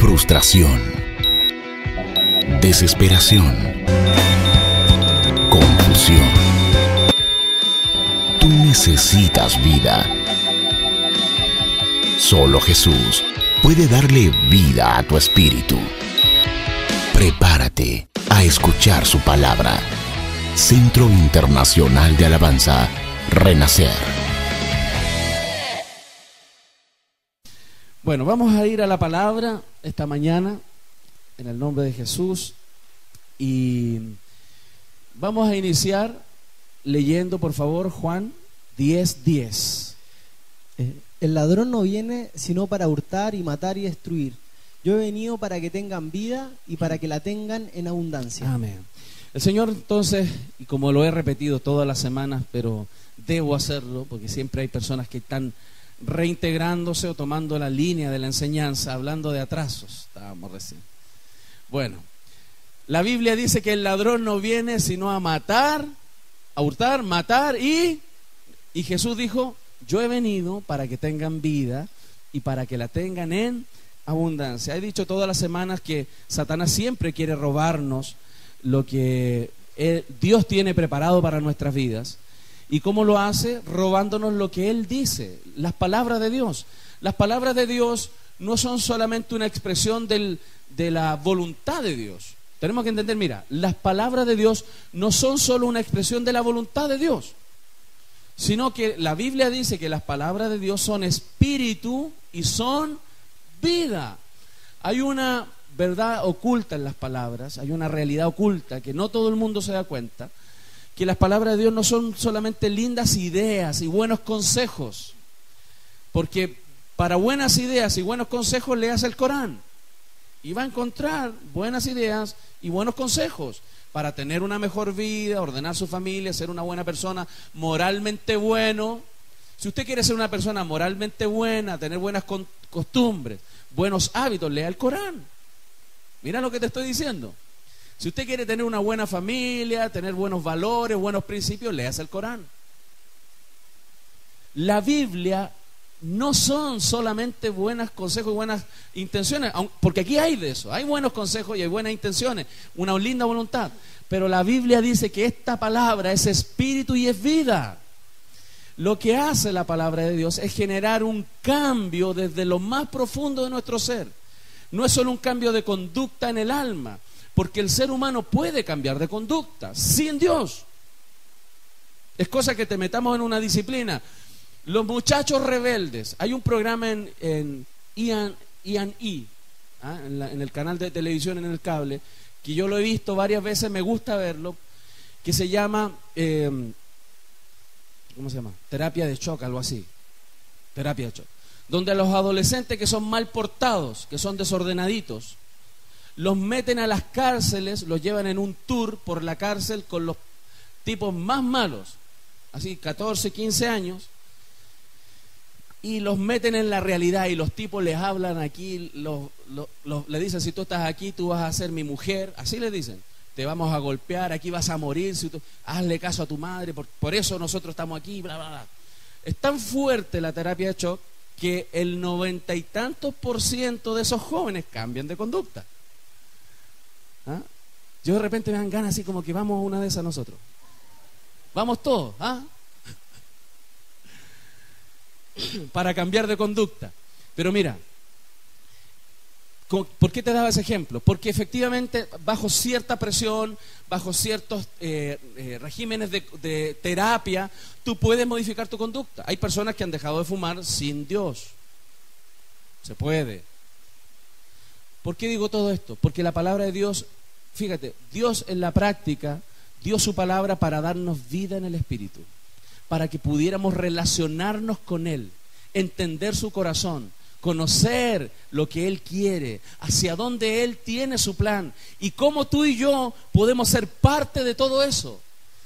frustración, desesperación, confusión. Tú necesitas vida. Solo Jesús puede darle vida a tu espíritu. Prepárate a escuchar su palabra. Centro Internacional de Alabanza, Renacer. Bueno, vamos a ir a la palabra esta mañana, en el nombre de Jesús, y vamos a iniciar leyendo, por favor, Juan 10:10. El ladrón no viene sino para hurtar y matar y destruir. Yo he venido para que tengan vida y para que la tengan en abundancia. Amén. El Señor, entonces, y como lo he repetido todas las semanas, pero debo hacerlo porque siempre hay personas que están reintegrándose o tomando la línea de la enseñanza, hablando de atrasos. Estábamos recién. Bueno, la Biblia dice que el ladrón no viene sino a matar, a hurtar, matar y Jesús dijo: yo he venido para que tengan vida y para que la tengan en abundancia. He dicho todas las semanas que Satanás siempre quiere robarnos lo que Dios tiene preparado para nuestras vidas. ¿Y cómo lo hace? Robándonos lo que Él dice, las palabras de Dios. Las palabras de Dios no son solamente una expresión de la voluntad de Dios. Tenemos que entender, mira, las palabras de Dios no son solo una expresión de la voluntad de Dios, sino que la Biblia dice que las palabras de Dios son espíritu y son vida. Hay una verdad oculta en las palabras, hay una realidad oculta que no todo el mundo se da cuenta, que las palabras de Dios no son solamente lindas ideas y buenos consejos, porque para buenas ideas y buenos consejos leas el Corán y va a encontrar buenas ideas y buenos consejos para tener una mejor vida, ordenar su familia, ser una buena persona, moralmente bueno. Si usted quiere ser una persona moralmente buena, tener buenas costumbres, buenos hábitos, lea el Corán. Mira lo que te estoy diciendo. Si usted quiere tener una buena familia, tener buenos valores, buenos principios, léase el Corán. La Biblia no son solamente buenos consejos y buenas intenciones, porque aquí hay de eso, hay buenos consejos y hay buenas intenciones, una linda voluntad, pero la Biblia dice que esta palabra es espíritu y es vida. Lo que hace la palabra de Dios es generar un cambio desde lo más profundo de nuestro ser. No es solo un cambio de conducta en el alma, porque el ser humano puede cambiar de conducta sin Dios. Es cosa que te metamos en una disciplina. Los muchachos rebeldes. Hay un programa en E&E, en el canal de televisión, en el cable, que yo lo he visto varias veces, me gusta verlo, que se llama ¿cómo se llama? Terapia de shock, algo así. Terapia de shock. Donde a los adolescentes que son mal portados, que son desordenaditos, los meten a las cárceles, los llevan en un tour por la cárcel con los tipos más malos, así 14, 15 años, y los meten en la realidad y los tipos les hablan aquí, le dicen: si tú estás aquí, tú vas a ser mi mujer, así les dicen, te vamos a golpear, aquí vas a morir, hazle caso a tu madre, por eso nosotros estamos aquí, bla, bla, bla. Es tan fuerte la terapia de shock que el 90 y tantos % de esos jóvenes cambian de conducta. ¿Ah? Yo de repente me dan ganas así como que vamos a una de esas nosotros. Vamos todos, ¿ah? Para cambiar de conducta. Pero mira, ¿por qué te daba ese ejemplo? Porque efectivamente bajo cierta presión, bajo ciertos regímenes de terapia, tú puedes modificar tu conducta. Hay personas que han dejado de fumar sin Dios. Se puede. ¿Por qué digo todo esto? Porque la palabra de Dios, fíjate, Dios en la práctica dio su palabra para darnos vida en el Espíritu, para que pudiéramos relacionarnos con Él, entender su corazón, conocer lo que Él quiere, hacia dónde Él tiene su plan y cómo tú y yo podemos ser parte de todo eso,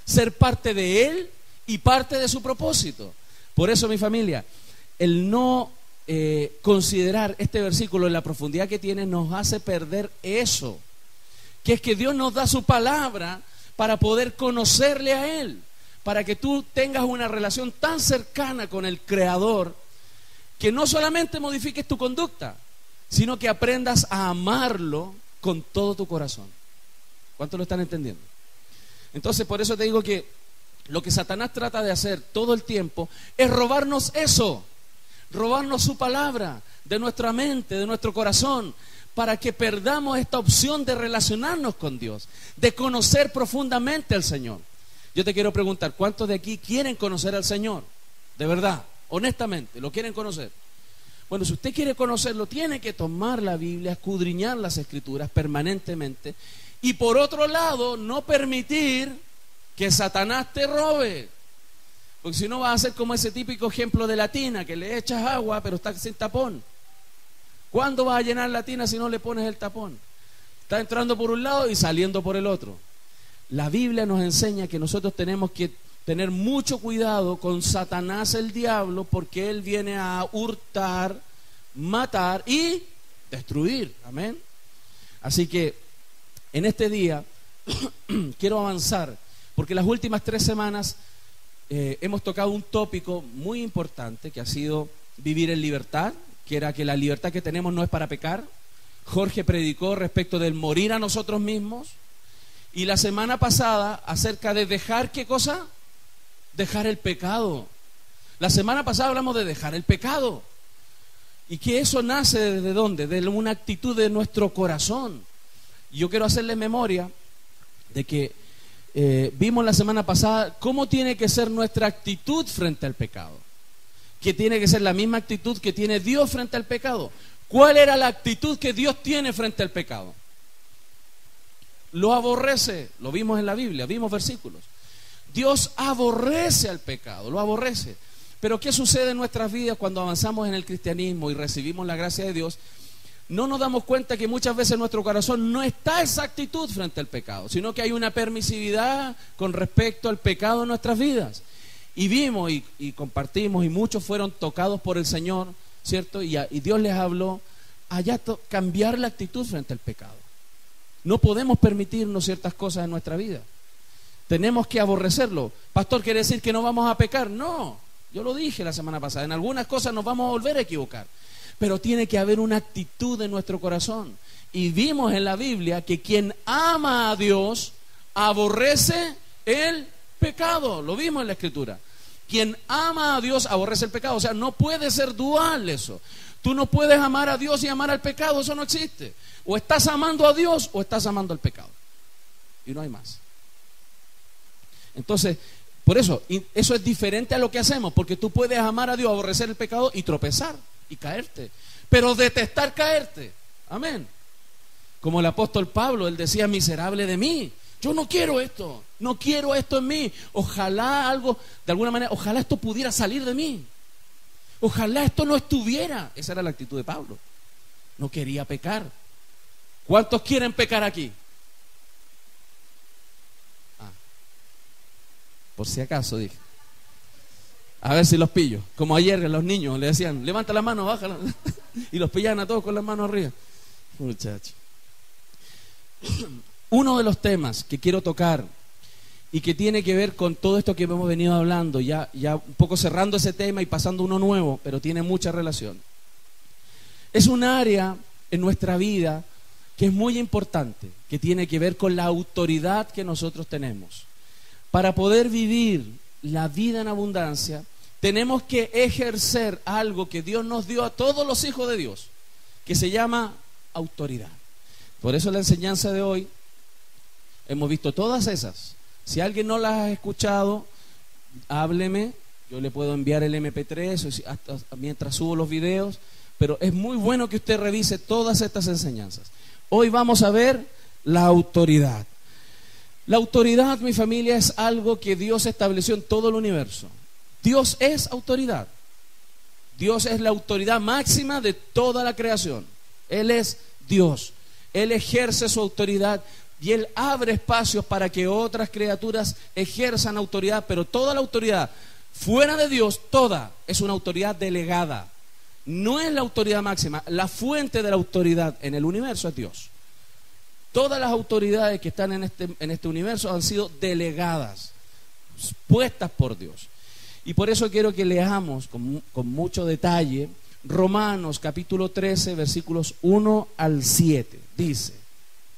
ser parte de Él y parte de su propósito. Por eso, mi familia, el no considerar este versículo en la profundidad que tiene nos hace perder eso, que es que Dios nos da su palabra para poder conocerle a Él, para que tú tengas una relación tan cercana con el Creador que no solamente modifiques tu conducta, sino que aprendas a amarlo con todo tu corazón. ¿Cuántos lo están entendiendo? Entonces, por eso te digo que lo que Satanás trata de hacer todo el tiempo es robarnos eso, robarnos su palabra de nuestra mente, de nuestro corazón, para que perdamos esta opción de relacionarnos con Dios, de conocer profundamente al Señor. Yo te quiero preguntar, ¿cuántos de aquí quieren conocer al Señor? De verdad, honestamente, ¿lo quieren conocer? Bueno, si usted quiere conocerlo, tiene que tomar la Biblia, escudriñar las Escrituras permanentemente, y por otro lado, no permitir que Satanás te robe. Porque si no vas a ser como ese típico ejemplo de la tina, que le echas agua pero está sin tapón. ¿Cuándo vas a llenar la tina si no le pones el tapón? Está entrando por un lado y saliendo por el otro. La Biblia nos enseña que nosotros tenemos que tener mucho cuidado con Satanás el diablo, porque él viene a hurtar, matar y destruir. Amén. Así que en este día quiero avanzar, porque las últimas 3 semanas hemos tocado un tópico muy importante que ha sido vivir en libertad, que era que la libertad que tenemos no es para pecar. Jorge predicó respecto del morir a nosotros mismos, y la semana pasada acerca de dejar, ¿qué cosa? Dejar el pecado. La semana pasada hablamos de dejar el pecado, y que eso nace ¿de dónde? De una actitud de nuestro corazón. Y yo quiero hacerles memoria de que vimos la semana pasada cómo tiene que ser nuestra actitud frente al pecado, que tiene que ser la misma actitud que tiene Dios frente al pecado. ¿Cuál era la actitud que Dios tiene frente al pecado? Lo aborrece, lo vimos en la Biblia, vimos versículos. Dios aborrece al pecado, lo aborrece. Pero ¿qué sucede en nuestras vidas cuando avanzamos en el cristianismo y recibimos la gracia de Dios? No nos damos cuenta que muchas veces en nuestro corazón no está esa actitud frente al pecado, sino que hay una permisividad con respecto al pecado en nuestras vidas. Y vimos y compartimos, y muchos fueron tocados por el Señor, ¿cierto? Y Dios les habló allá cambiar la actitud frente al pecado. No podemos permitirnos ciertas cosas en nuestra vida. Tenemos que aborrecerlo. Pastor, ¿quiere decir que no vamos a pecar? No, yo lo dije la semana pasada. En algunas cosas nos vamos a volver a equivocar, pero tiene que haber una actitud en nuestro corazón. Y vimos en la Biblia que quien ama a Dios aborrece el pecado. Lo vimos en la Escritura. Quien ama a Dios aborrece el pecado. O sea, no puede ser dual eso. Tú no puedes amar a Dios y amar al pecado. Eso no existe. O estás amando a Dios o estás amando al pecado. Y no hay más. Entonces, por eso es diferente a lo que hacemos, porque tú puedes amar a Dios, aborrecer el pecado y tropezar y caerte, pero detestar caerte. Amén. Como el apóstol Pablo, él decía: miserable de mí, yo no quiero esto, no quiero esto en mí. Ojalá algo, de alguna manera, ojalá esto pudiera salir de mí, ojalá esto no estuviera. Esa era la actitud de Pablo. No quería pecar. ¿Cuántos quieren pecar aquí? Por si acaso, dije. A ver si los pillo. Como ayer los niños le decían: levanta la mano, bájala. Y los pillaban a todos con las manos arriba. Muchachos. Uno de los temas que quiero tocar y que tiene que ver con todo esto que hemos venido hablando, ya un poco cerrando ese tema y pasando uno nuevo, pero tiene mucha relación. Es un área en nuestra vida que es muy importante, que tiene que ver con la autoridad que nosotros tenemos. Para poder vivir la vida en abundancia, tenemos que ejercer algo que Dios nos dio a todos los hijos de Dios, que se llama autoridad. Por eso la enseñanza de hoy, hemos visto todas esas. Si alguien no las ha escuchado, hábleme, yo le puedo enviar el MP3 hasta mientras subo los videos, pero es muy bueno que usted revise todas estas enseñanzas. Hoy vamos a ver la autoridad. La autoridad, mi familia, es algo que Dios estableció en todo el universo. Dios es autoridad. Dios es la autoridad máxima de toda la creación. Él es Dios. Él ejerce su autoridad y Él abre espacios para que otras criaturas ejerzan autoridad, pero toda la autoridad fuera de Dios, toda es una autoridad delegada. No es la autoridad máxima. La fuente de la autoridad en el universo es Dios. Todas las autoridades que están en este universo han sido delegadas, puestas por Dios. Y por eso quiero que leamos con mucho detalle Romanos capítulo 13, versículos 1 al 7. Dice: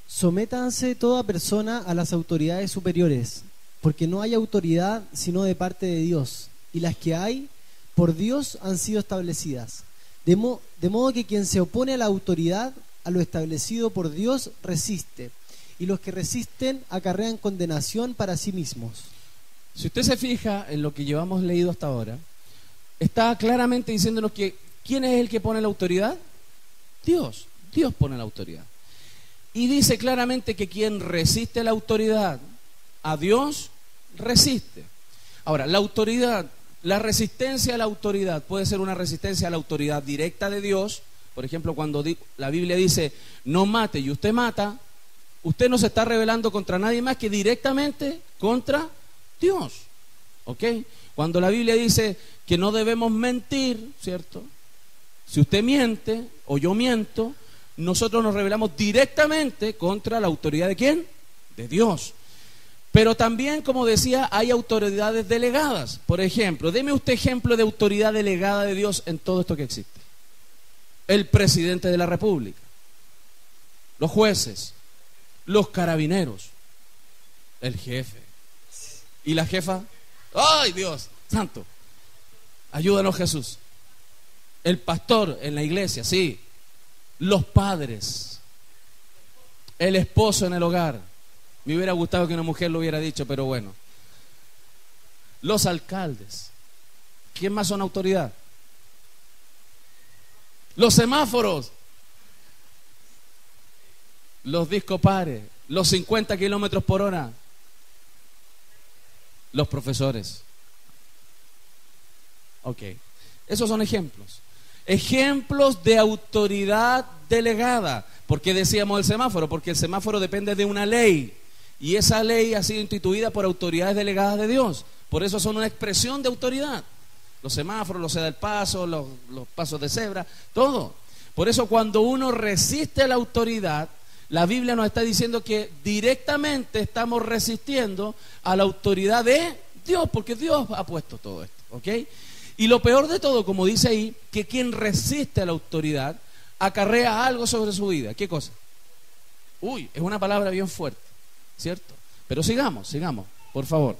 Sométanse toda persona a las autoridades superiores, porque no hay autoridad sino de parte de Dios, y las que hay, por Dios han sido establecidas. De modo que quien se opone a la autoridad, a lo establecido por Dios, resiste, y los que resisten acarrean condenación para sí mismos. Si usted se fija en lo que llevamos leído hasta ahora, está claramente diciéndonos que ¿quién es el que pone la autoridad? Dios. Dios pone la autoridad. Y dice claramente que quien resiste la autoridad a Dios, resiste. Ahora, la autoridad, la resistencia a la autoridad puede ser una resistencia a la autoridad directa de Dios. Por ejemplo, cuando la Biblia dice no mate y usted mata, usted no se está rebelando contra nadie más que directamente contra Dios. ¿Ok? Cuando la Biblia dice que no debemos mentir, ¿cierto? Si usted miente o yo miento, nosotros nos rebelamos directamente contra la autoridad ¿de quién? De Dios. Pero también, como decía, hay autoridades delegadas. Por ejemplo, deme usted ejemplo de autoridad delegada de Dios en todo esto que existe. El presidente de la República, los jueces, los carabineros, el jefe y la jefa. ¡Ay, Dios santo! Ayúdanos, Jesús. El pastor en la iglesia, sí. Los padres, el esposo en el hogar. Me hubiera gustado que una mujer lo hubiera dicho, pero bueno. Los alcaldes. ¿Quién más son autoridad? Los semáforos, los discopares, los 50 kilómetros por hora, los profesores. Ok, esos son ejemplos. Ejemplos de autoridad delegada. ¿Por qué decíamos el semáforo? Porque el semáforo depende de una ley. Y esa ley ha sido instituida por autoridades delegadas de Dios. Por eso son una expresión de autoridad. Los semáforos, los ceda el paso, los pasos de cebra, todo. Por eso cuando uno resiste a la autoridad, la Biblia nos está diciendo que directamente estamos resistiendo a la autoridad de Dios, porque Dios ha puesto todo esto, ¿ok? Y lo peor de todo, como dice ahí, que quien resiste a la autoridad acarrea algo sobre su vida. ¿Qué cosa? Uy, es una palabra bien fuerte, ¿cierto? Pero sigamos, por favor.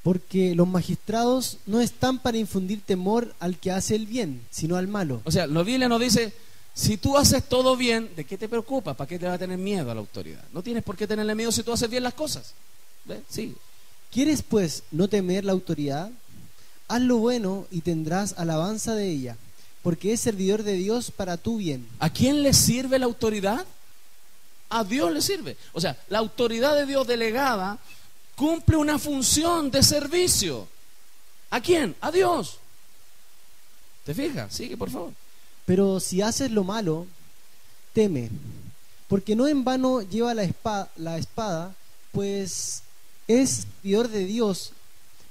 Porque los magistrados no están para infundir temor al que hace el bien, sino al malo. O sea, la Biblia nos dice, si tú haces todo bien, ¿de qué te preocupas? ¿Para qué te va a tener miedo a la autoridad? No tienes por qué tenerle miedo si tú haces bien las cosas. ¿Ves? Sí. ¿Quieres pues no temer la autoridad? Haz lo bueno y tendrás alabanza de ella, porque es servidor de Dios para tu bien. ¿A quién le sirve la autoridad? A Dios le sirve. O sea, la autoridad de Dios delegada cumple una función de servicio. ¿A quién? A Dios. ¿Te fijas? Sigue, por favor. Pero si haces lo malo, teme, porque no en vano lleva la espada, pues es servidor de Dios,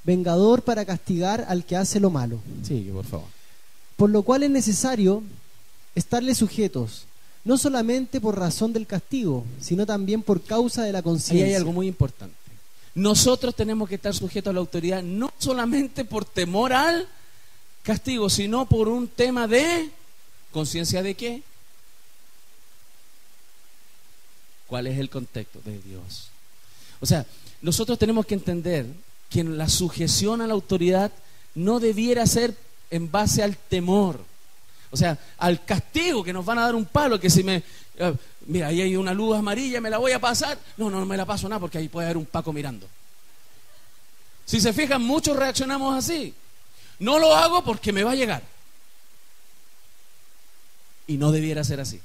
vengador para castigar al que hace lo malo. Sigue, por favor. Por lo cual es necesario estarle sujetos, no solamente por razón del castigo, sino también por causa de la conciencia. Ahí hay algo muy importante. Nosotros tenemos que estar sujetos a la autoridad no solamente por temor al castigo, sino por un tema de conciencia de qué. ¿Cuál es el contexto? De Dios. O sea, nosotros tenemos que entender que la sujeción a la autoridad no debiera ser en base al temor. O sea, al castigo, que nos van a dar un palo, que si mira, ahí hay una luz amarilla, me la voy a pasar. No me la paso nada porque ahí puede haber un Paco mirando. Si se fijan, muchos reaccionamos así. No lo hago porque me va a llegar. Y no debiera ser así.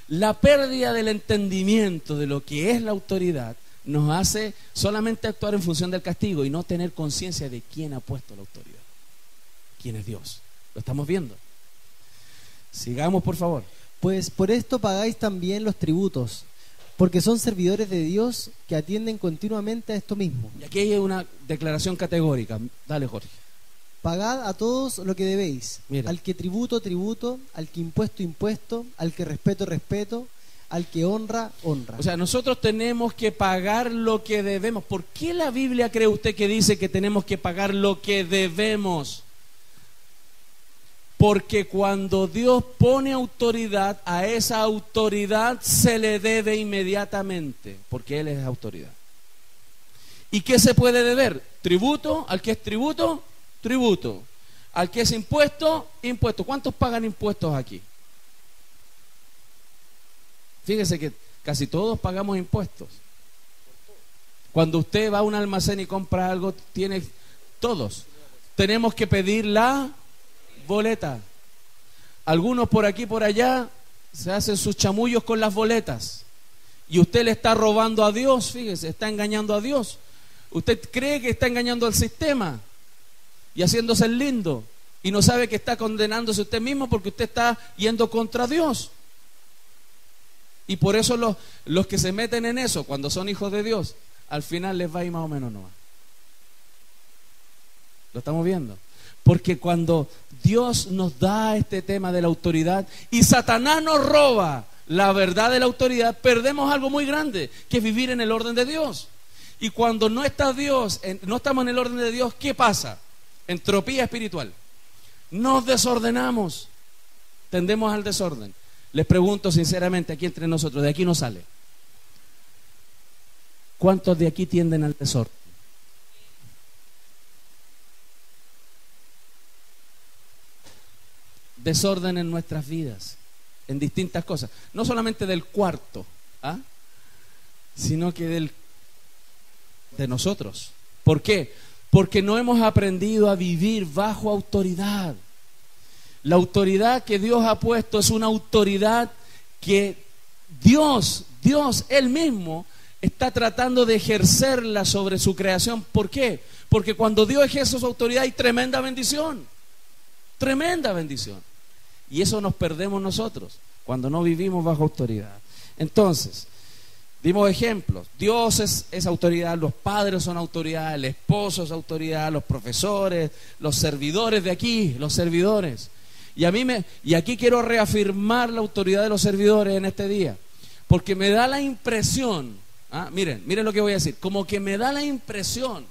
La pérdida del entendimiento de lo que es la autoridad nos hace solamente actuar en función del castigo y no tener conciencia de quién ha puesto la autoridad. ¿Quién es Dios? Lo estamos viendo. Sigamos, por favor. Pues por esto pagáis también los tributos, porque son servidores de Dios que atienden continuamente a esto mismo. Y aquí hay una declaración categórica. Dale, Jorge. Pagad a todos lo que debéis. Mira. Al que tributo, tributo. Al que impuesto, impuesto. Al que respeto, respeto. Al que honra, honra. O sea, nosotros tenemos que pagar lo que debemos. ¿Por qué la Biblia cree usted que dice que tenemos que pagar lo que debemos? Porque cuando Dios pone autoridad, a esa autoridad se le debe inmediatamente, porque Él es autoridad. ¿Y qué se puede deber? Tributo, al que es tributo, tributo. Al que es impuesto, impuesto. ¿Cuántos pagan impuestos aquí? Fíjese que casi todos pagamos impuestos. Cuando usted va a un almacén y compra algo, todos tenemos que pedir la boleta. Algunos por aquí por allá se hacen sus chamullos con las boletas y usted le está robando a Dios. Fíjese, está engañando a Dios. Usted cree que está engañando al sistema y haciéndose el lindo, y no sabe que está condenándose usted mismo, porque usted está yendo contra Dios. Y por eso los que se meten en eso, cuando son hijos de Dios, al final les va a ir más o menos no. ¿Lo estamos viendo? Porque cuando Dios nos da este tema de la autoridad y Satanás nos roba la verdad de la autoridad, perdemos algo muy grande, que es vivir en el orden de Dios. Y cuando no está Dios, no estamos en el orden de Dios, ¿qué pasa? Entropía espiritual. Nos desordenamos, tendemos al desorden. Les pregunto sinceramente, aquí entre nosotros, de aquí no sale. ¿Cuántos de aquí tienden al desorden? Desorden en nuestras vidas, en distintas cosas, no solamente del cuarto, sino que de nosotros. ¿Por qué? Porque no hemos aprendido a vivir bajo autoridad. La autoridad que Dios ha puesto es una autoridad que Dios Él mismo está tratando de ejercerla sobre su creación. ¿Por qué? Porque cuando Dios ejerce su autoridad hay tremenda bendición. Tremenda bendición. Y eso nos perdemos nosotros cuando no vivimos bajo autoridad. Entonces, dimos ejemplos. Dios es autoridad, los padres son autoridad, el esposo es autoridad, los profesores, los servidores de aquí, los servidores. Y aquí quiero reafirmar la autoridad de los servidores en este día, porque me da la impresión, miren lo que voy a decir, como que me da la impresión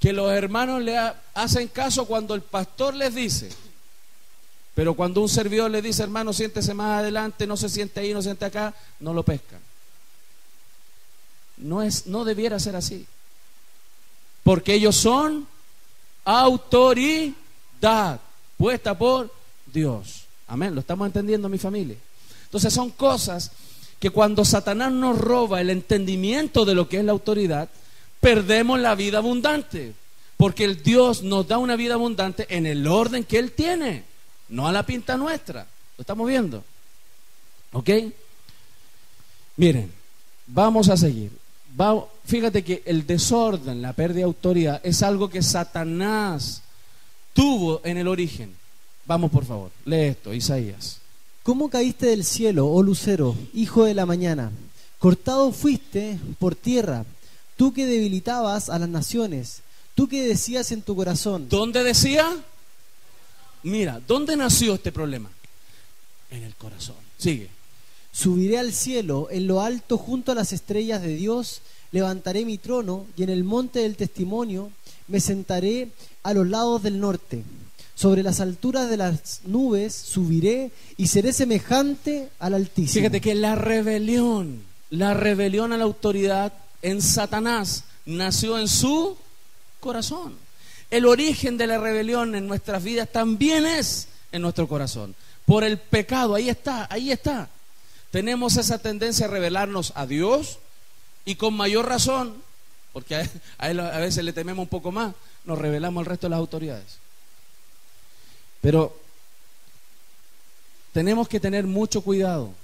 que los hermanos le hacen caso cuando el pastor les dice, pero cuando un servidor le dice, hermano, siéntese más adelante, no se siente ahí, no se siente acá, no lo pescan. No debiera ser así, porque ellos son autoridad puesta por Dios. Amén, lo estamos entendiendo, mi familia. Entonces son cosas que cuando Satanás nos roba el entendimiento de lo que es la autoridad, perdemos la vida abundante, porque el Dios nos da una vida abundante en el orden que Él tiene, no a la pinta nuestra. ¿Lo estamos viendo? ¿Ok? Miren, vamos a seguir. Fíjate que el desorden, la pérdida de autoridad, es algo que Satanás tuvo en el origen. Vamos, por favor, lee esto, Isaías. ¿Cómo caíste del cielo, oh lucero, hijo de la mañana? Cortado fuiste por tierra, tú que debilitabas a las naciones, tú que decías en tu corazón. ¿Dónde decía? Mira, ¿dónde nació este problema? En el corazón. Sigue. Subiré al cielo, en lo alto junto a las estrellas de Dios, levantaré mi trono y en el monte del testimonio me sentaré a los lados del norte. Sobre las alturas de las nubes subiré y seré semejante al Altísimo. Fíjate que la rebelión a la autoridad en Satanás nació en su corazón. El origen de la rebelión en nuestras vidas también es en nuestro corazón. Por el pecado, ahí está. Tenemos esa tendencia a rebelarnos a Dios, y con mayor razón, porque a Él a veces le tememos un poco más, nos rebelamos al resto de las autoridades. Pero tenemos que tener mucho cuidado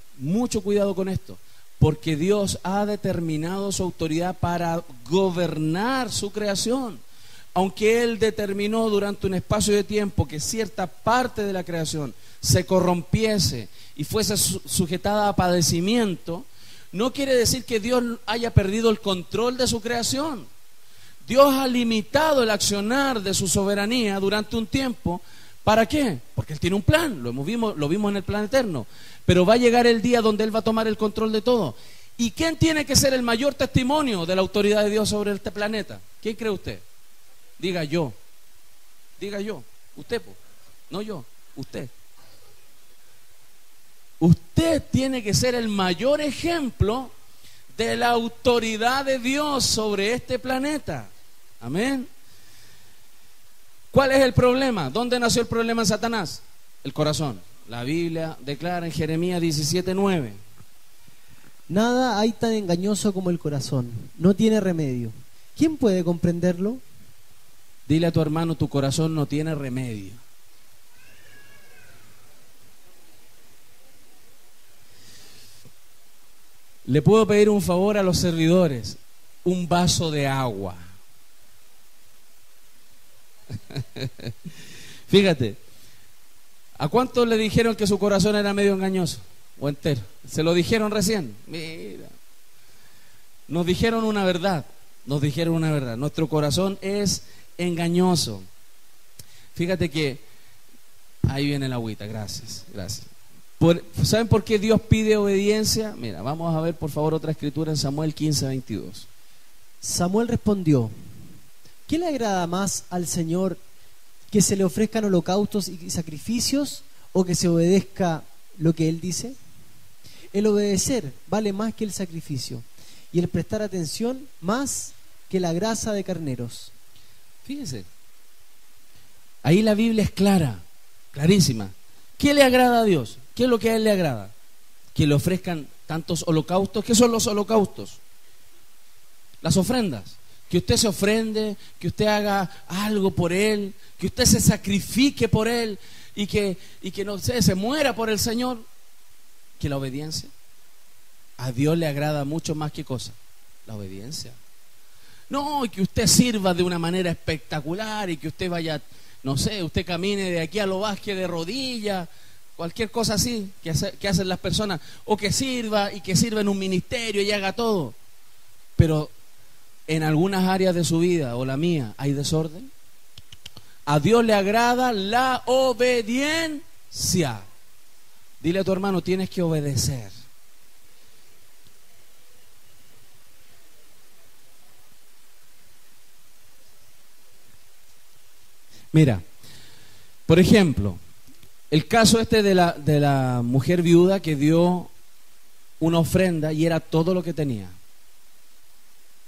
con esto, porque Dios ha determinado su autoridad para gobernar su creación. Aunque Él determinó durante un espacio de tiempo que cierta parte de la creación se corrompiese y fuese sujetada a padecimiento, no quiere decir que Dios haya perdido el control de su creación. Dios ha limitado el accionar de su soberanía durante un tiempo. ¿Para qué? Porque Él tiene un plan, lo vimos en el plan eterno. Pero va a llegar el día donde Él va a tomar el control de todo. ¿Y quién tiene que ser el mayor testimonio de la autoridad de Dios sobre este planeta? ¿Quién cree usted? Diga yo, usted, no yo. Usted. Usted tiene que ser el mayor ejemplo de la autoridad de Dios sobre este planeta. Amén. ¿Cuál es el problema? ¿Dónde nació el problema en Satanás? El corazón. La Biblia declara en Jeremías 17:9. Nada hay tan engañoso como el corazón. No tiene remedio. ¿Quién puede comprenderlo? Dile a tu hermano, tu corazón no tiene remedio. Le puedo pedir un favor a los servidores, un vaso de agua. Fíjate, ¿a cuántos le dijeron que su corazón era medio engañoso o entero? Se lo dijeron recién. Mira, nos dijeron una verdad, nuestro corazón es engañoso. Fíjate que ahí viene la agüita, gracias. ¿Saben por qué Dios pide obediencia? Mira, vamos a ver por favor otra escritura en Samuel 15:22. Samuel respondió: ¿qué le agrada más al Señor, que se le ofrezcan holocaustos y sacrificios, o que se obedezca lo que Él dice? El obedecer vale más que el sacrificio, y el prestar atención más que la grasa de carneros. Fíjense, ahí la Biblia es clara, clarísima. ¿Qué le agrada a Dios? ¿Qué es lo que a Él le agrada? Que le ofrezcan tantos holocaustos. ¿Qué son los holocaustos? Las ofrendas. Que usted se ofrende, que usted haga algo por Él, que usted se sacrifique por Él y que no sé, se muera por el Señor. Que la obediencia a Dios le agrada mucho más que cosa. La obediencia. No, y que usted sirva de una manera espectacular y que usted vaya, no sé, usted camine de aquí a Los Vázquez de rodillas, cualquier cosa así que hacen las personas, o que sirva en un ministerio y haga todo. Pero en algunas áreas de su vida o la mía hay desorden. A Dios le agrada la obediencia. Dile a tu hermano, tienes que obedecer. Mira, por ejemplo, el caso este de la mujer viuda que dio una ofrenda y era todo lo que tenía.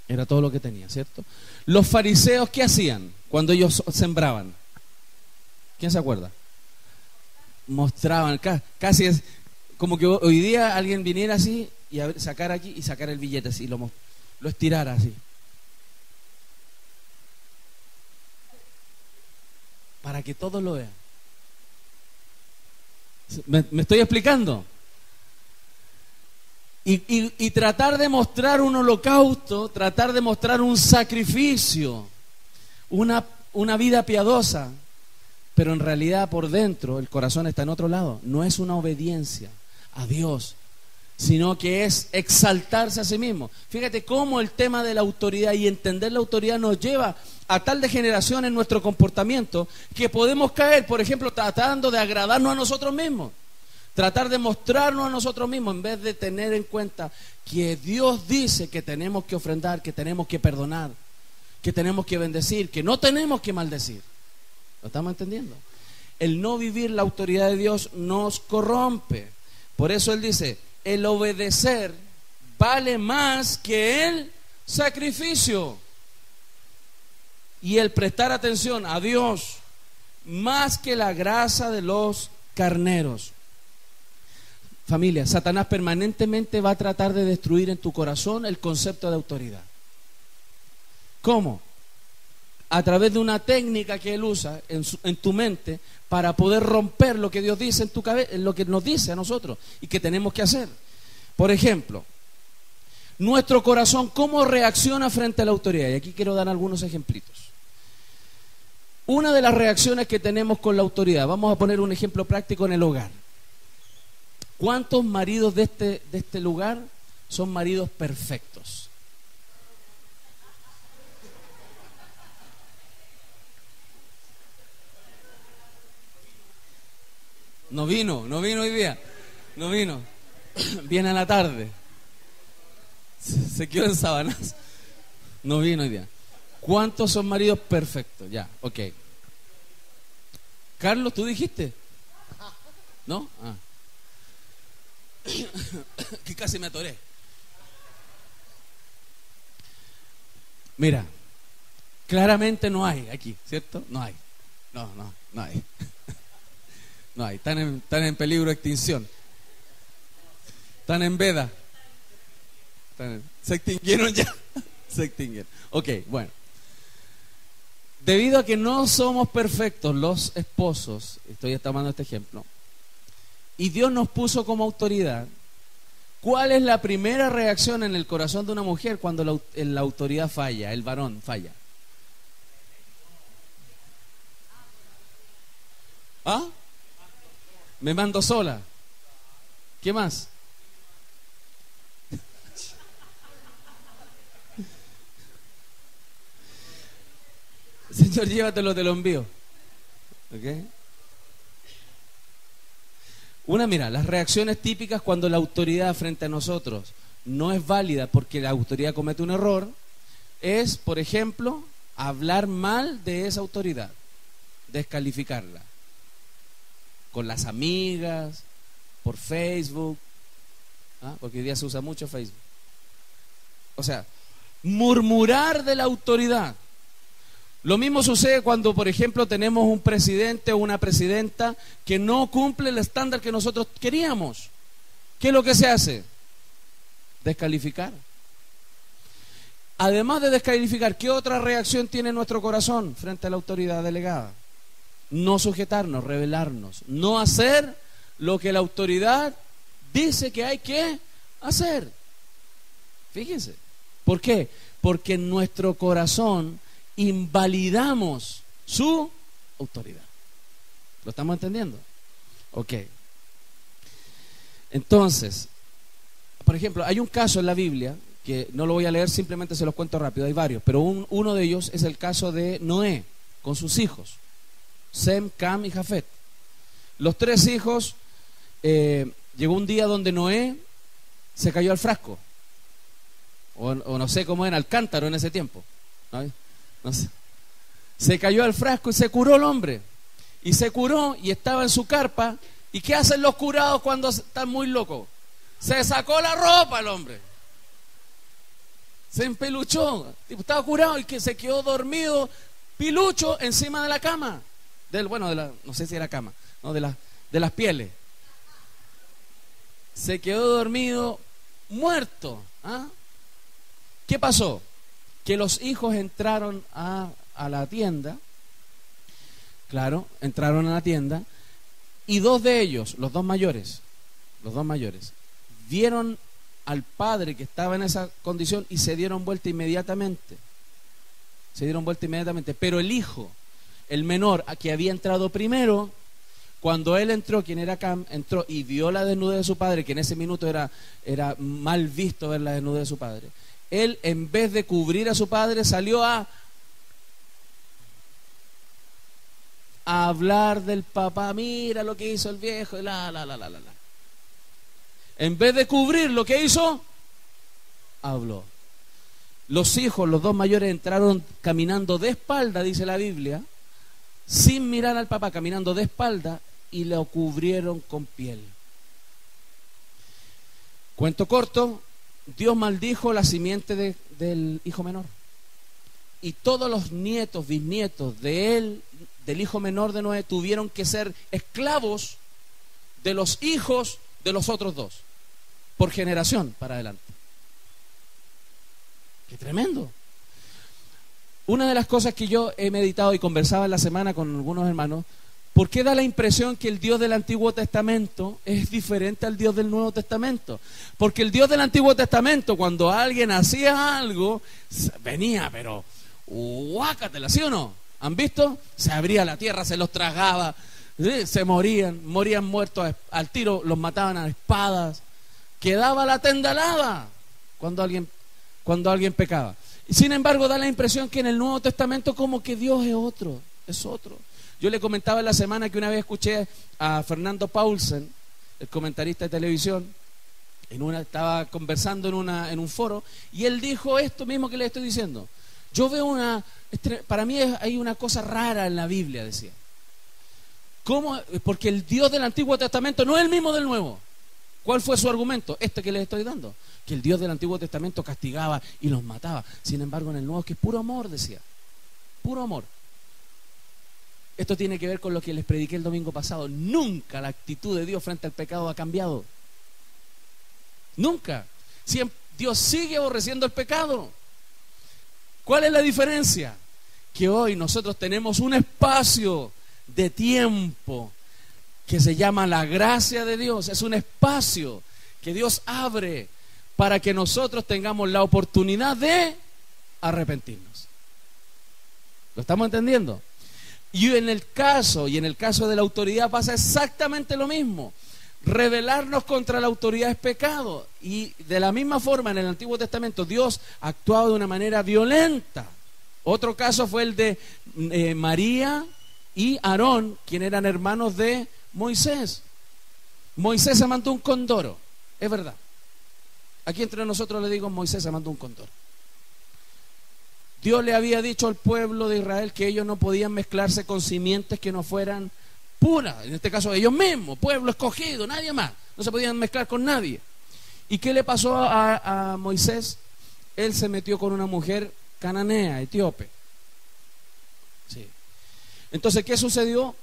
Era todo lo que tenía, ¿cierto? Los fariseos, ¿qué hacían cuando ellos sembraban? ¿Quién se acuerda? Mostraban, casi es como que hoy día alguien viniera así y sacar aquí y sacar el billete así, lo estirara así. Para que todos lo vean. ¿Me estoy explicando? Y tratar de mostrar un holocausto, tratar de mostrar un sacrificio, una vida piadosa, pero en realidad por dentro el corazón está en otro lado. No es una obediencia a Dios, sino que es exaltarse a sí mismo. Fíjate cómo el tema de la autoridad y entender la autoridad nos lleva a tal degeneración en nuestro comportamiento que podemos caer, por ejemplo, tratando de agradarnos a nosotros mismos, tratar de mostrarnos a nosotros mismos en vez de tener en cuenta que Dios dice que tenemos que ofrendar, que tenemos que perdonar, que tenemos que bendecir, que no tenemos que maldecir. ¿Lo estamos entendiendo? El no vivir la autoridad de Dios nos corrompe. Por eso Él dice, el obedecer vale más que el sacrificio. Y el prestar atención a Dios más que la grasa de los carneros. Familia, Satanás permanentemente va a tratar de destruir en tu corazón el concepto de autoridad. ¿Cómo? A través de una técnica que él usa en tu mente para poder romper lo que Dios dice en tu cabeza, lo que nos dice a nosotros y que tenemos que hacer. Por ejemplo, nuestro corazón, ¿cómo reacciona frente a la autoridad? Y aquí quiero dar algunos ejemplitos. Una de las reacciones que tenemos con la autoridad, vamos a poner un ejemplo práctico en el hogar. ¿Cuántos maridos de este lugar son maridos perfectos? No vino hoy día. No vino. Viene a la tarde. Se quedó en Sabanas. No vino hoy día. ¿Cuántos son maridos perfectos? Ya, ok. Carlos, ¿tú dijiste? ¿No? Ah. Que casi me atoré. Mira, claramente no hay aquí, ¿cierto? No hay. No hay. No hay. Están en peligro de extinción. Están en veda. Se extinguieron ya. Se extinguieron. Ok, bueno. Debido a que no somos perfectos los esposos, estoy tomando este ejemplo, y Dios nos puso como autoridad, ¿cuál es la primera reacción en el corazón de una mujer cuando la autoridad falla, el varón falla? ¿Ah? Me mando sola. ¿Qué más? Señor, llévatelo, te lo envío. ¿Ok? Mira, las reacciones típicas cuando la autoridad frente a nosotros no es válida porque la autoridad comete un error, es, por ejemplo, hablar mal de esa autoridad, descalificarla, con las amigas, por Facebook, porque hoy día se usa mucho Facebook. O sea, murmurar de la autoridad. Lo mismo sucede cuando, por ejemplo, tenemos un presidente o una presidenta que no cumple el estándar que nosotros queríamos. ¿Qué es lo que se hace? Descalificar. Además de descalificar, ¿qué otra reacción tiene nuestro corazón frente a la autoridad delegada? No sujetarnos, rebelarnos, no hacer lo que la autoridad dice que hay que hacer. Fíjense. ¿Por qué? Porque en nuestro corazón invalidamos su autoridad. ¿Lo estamos entendiendo? Ok. Entonces, por ejemplo, hay un caso en la Biblia, que no lo voy a leer, simplemente se los cuento rápido, hay varios, pero uno de ellos es el caso de Noé, con sus hijos, Sem, Cam y Jafet. Los tres hijos, llegó un día donde Noé se cayó al frasco, o no sé cómo era, al cántaro en ese tiempo, ¿no? No sé. Se cayó al frasco y se curó el hombre. Y se curó y estaba en su carpa. ¿Y qué hacen los curados cuando están muy locos? Se sacó la ropa el hombre. Se empeluchó. Estaba curado y que se quedó dormido, pilucho, encima de la cama. No sé si era cama, no, de las pieles. Se quedó dormido, muerto. ¿Qué pasó? Que los hijos entraron a la tienda, claro, entraron a la tienda, y dos de ellos, los dos mayores, vieron al padre que estaba en esa condición y se dieron vuelta inmediatamente. Pero el hijo, el menor, a que había entrado primero, cuando él entró, quien era Cam, entró y vio la desnudez de su padre, que en ese minuto era mal visto ver la desnudez de su padre. Él, en vez de cubrir a su padre, salió a hablar del papá. Mira lo que hizo el viejo. En vez de cubrir lo que hizo, habló. Los hijos, los dos mayores, entraron caminando de espalda, dice la Biblia, sin mirar al papá, caminando de espalda, y lo cubrieron con piel. Cuento corto. Dios maldijo la simiente del hijo menor. Y todos los nietos, bisnietos de él, del hijo menor de Noé, tuvieron que ser esclavos de los hijos de los otros dos, por generación para adelante. ¡Qué tremendo! Una de las cosas que yo he meditado y conversaba en la semana con algunos hermanos, ¿por qué da la impresión que el Dios del Antiguo Testamento es diferente al Dios del Nuevo Testamento? Porque el Dios del Antiguo Testamento, cuando alguien hacía algo, venía, pero guácatela, ¿sí o no? ¿Han visto? Se abría la tierra, se los tragaba, ¿sí? Se morían muertos al tiro, los mataban a espadas. Quedaba la tendalada cuando alguien pecaba. Y sin embargo, da la impresión que en el Nuevo Testamento como que Dios es otro. Yo le comentaba en la semana que una vez escuché a Fernando Paulsen, el comentarista de televisión, estaba conversando en un foro, y él dijo esto mismo que le estoy diciendo. Yo veo para mí hay una cosa rara en la Biblia, decía. ¿Cómo? Porque el Dios del Antiguo Testamento no es el mismo del Nuevo. ¿Cuál fue su argumento? Este que les estoy dando. Que el Dios del Antiguo Testamento castigaba y los mataba. Sin embargo, en el Nuevo es que es puro amor, decía. Puro amor. Esto tiene que ver con lo que les prediqué el domingo pasado. Nunca la actitud de Dios frente al pecado ha cambiado. Nunca. Dios sigue aborreciendo el pecado. ¿Cuál es la diferencia? Que hoy nosotros tenemos un espacio de tiempo que se llama la gracia de Dios. Es un espacio que Dios abre para que nosotros tengamos la oportunidad de arrepentirnos. ¿Lo estamos entendiendo? Y en el caso de la autoridad pasa exactamente lo mismo. Rebelarnos contra la autoridad es pecado. Y de la misma forma en el Antiguo Testamento Dios actuaba de una manera violenta. Otro caso fue el de María y Aarón, quienes eran hermanos de Moisés. Moisés se mandó un condoro, es verdad. Aquí entre nosotros le digo, Moisés se mandó un condoro. Dios le había dicho al pueblo de Israel que ellos no podían mezclarse con simientes que no fueran puras. En este caso ellos mismos, pueblo escogido, nadie más. No se podían mezclar con nadie. ¿Y qué le pasó a Moisés? Él se metió con una mujer cananea, etíope. Sí. Entonces, ¿qué sucedió?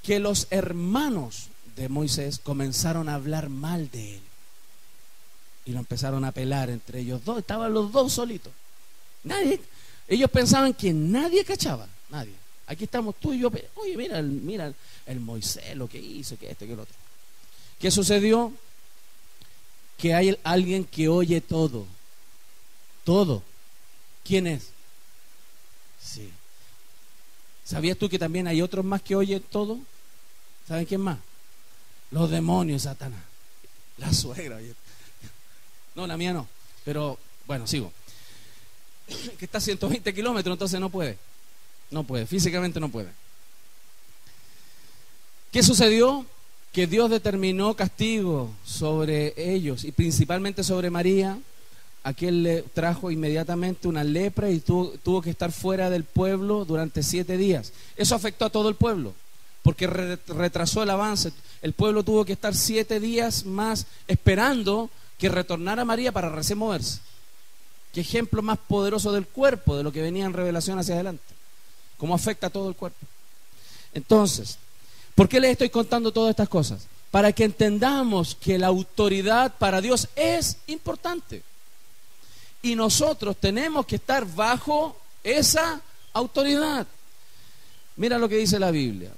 Que los hermanos de Moisés comenzaron a hablar mal de él. Y lo empezaron a pelar entre ellos dos. Estaban los dos solitos. Ellos pensaban que nadie cachaba. Nadie. Aquí estamos tú y yo. Oye, mira el Moisés, lo que hizo, que esto, que el otro. ¿Qué sucedió? Que hay alguien que oye todo. Todo. ¿Quién es? Sí. ¿Sabías tú que también hay otros más que oyen todo? ¿Saben quién más? Los demonios, Satanás. La suegra. No, la mía no. Pero, bueno, sigo. Que está a 120 kilómetros, entonces no puede. No puede, físicamente no puede. ¿Qué sucedió? Que Dios determinó castigo sobre ellos y principalmente sobre María. A quien le trajo inmediatamente una lepra y tuvo que estar fuera del pueblo durante 7 días. Eso afectó a todo el pueblo, porque retrasó el avance. El pueblo tuvo que estar 7 días más esperando que retornara María para recién moverse. Qué ejemplo más poderoso del cuerpo, de lo que venía en revelación hacia adelante. Cómo afecta a todo el cuerpo. Entonces, ¿por qué les estoy contando todas estas cosas? Para que entendamos que la autoridad para Dios es importante. Y nosotros tenemos que estar bajo esa autoridad. Mira lo que dice la Biblia.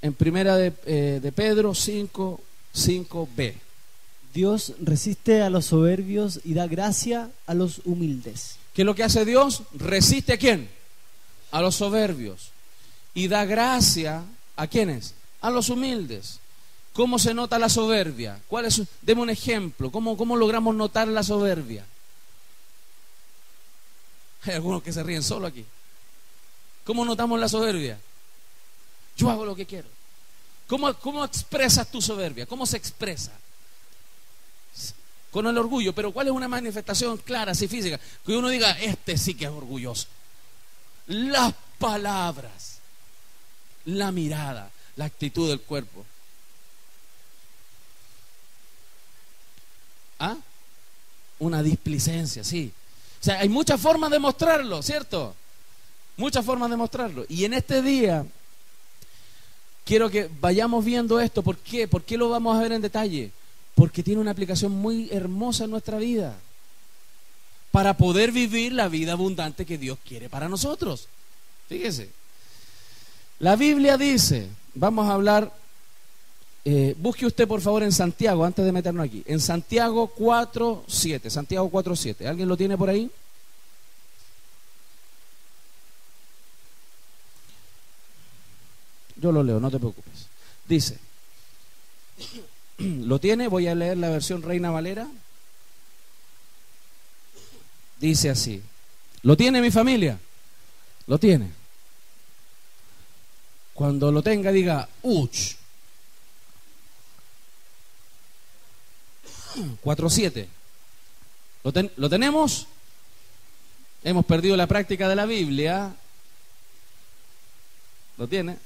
En primera de Pedro 5:5b. Dios resiste a los soberbios y da gracia a los humildes. ¿Qué es lo que hace Dios? Resiste a quién? A los soberbios. Y da gracia a quiénes? A los humildes. ¿Cómo se nota la soberbia? Deme un ejemplo. ¿Cómo logramos notar la soberbia? Hay algunos que se ríen solo aquí. ¿Cómo notamos la soberbia? Yo hago lo que quiero. ¿Cómo expresas tu soberbia? ¿Cómo se expresa? Con el orgullo. Pero ¿cuál es una manifestación clara, así física? Que uno diga, este sí que es orgulloso. Las palabras, la mirada, la actitud del cuerpo. ¿Ah? Una displicencia, sí. O sea, hay muchas formas de mostrarlo, ¿cierto? Muchas formas de mostrarlo. Y en este día quiero que vayamos viendo esto. ¿Por qué? ¿Por qué lo vamos a ver en detalle? Porque tiene una aplicación muy hermosa en nuestra vida. Para poder vivir la vida abundante que Dios quiere para nosotros. Fíjese. La Biblia dice, vamos a hablar, busque usted por favor en Santiago, antes de meternos aquí. En Santiago 4:7. Santiago 4:7. ¿Alguien lo tiene por ahí? Yo lo leo, no te preocupes. Dice, ¿lo tiene? Voy a leer la versión Reina Valera. Dice así. ¿Lo tiene mi familia? ¿Lo tiene? Cuando lo tenga diga, ¡uch! 4:7. ¿Lo tenemos? Hemos perdido la práctica de la Biblia. ¿Lo tiene?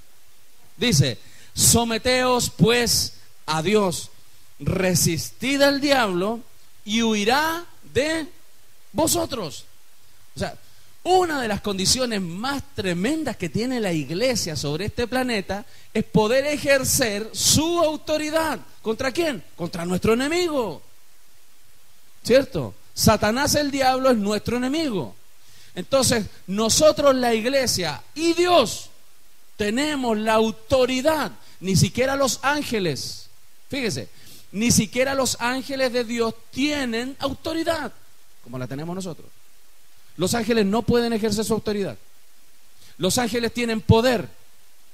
Dice, Someteos pues a Dios, resistid al diablo y huirá de vosotros. O sea, una de las condiciones más tremendas que tiene la iglesia sobre este planeta es poder ejercer su autoridad. ¿Contra quién? Contra nuestro enemigo. ¿Cierto? Satanás, el diablo, es nuestro enemigo. Entonces, nosotros, la iglesia y Dios, tenemos la autoridad. Ni siquiera los ángeles, fíjese, ni siquiera los ángeles de Dios tienen autoridad como la tenemos nosotros. Los ángeles no pueden ejercer su autoridad. Los ángeles tienen poder,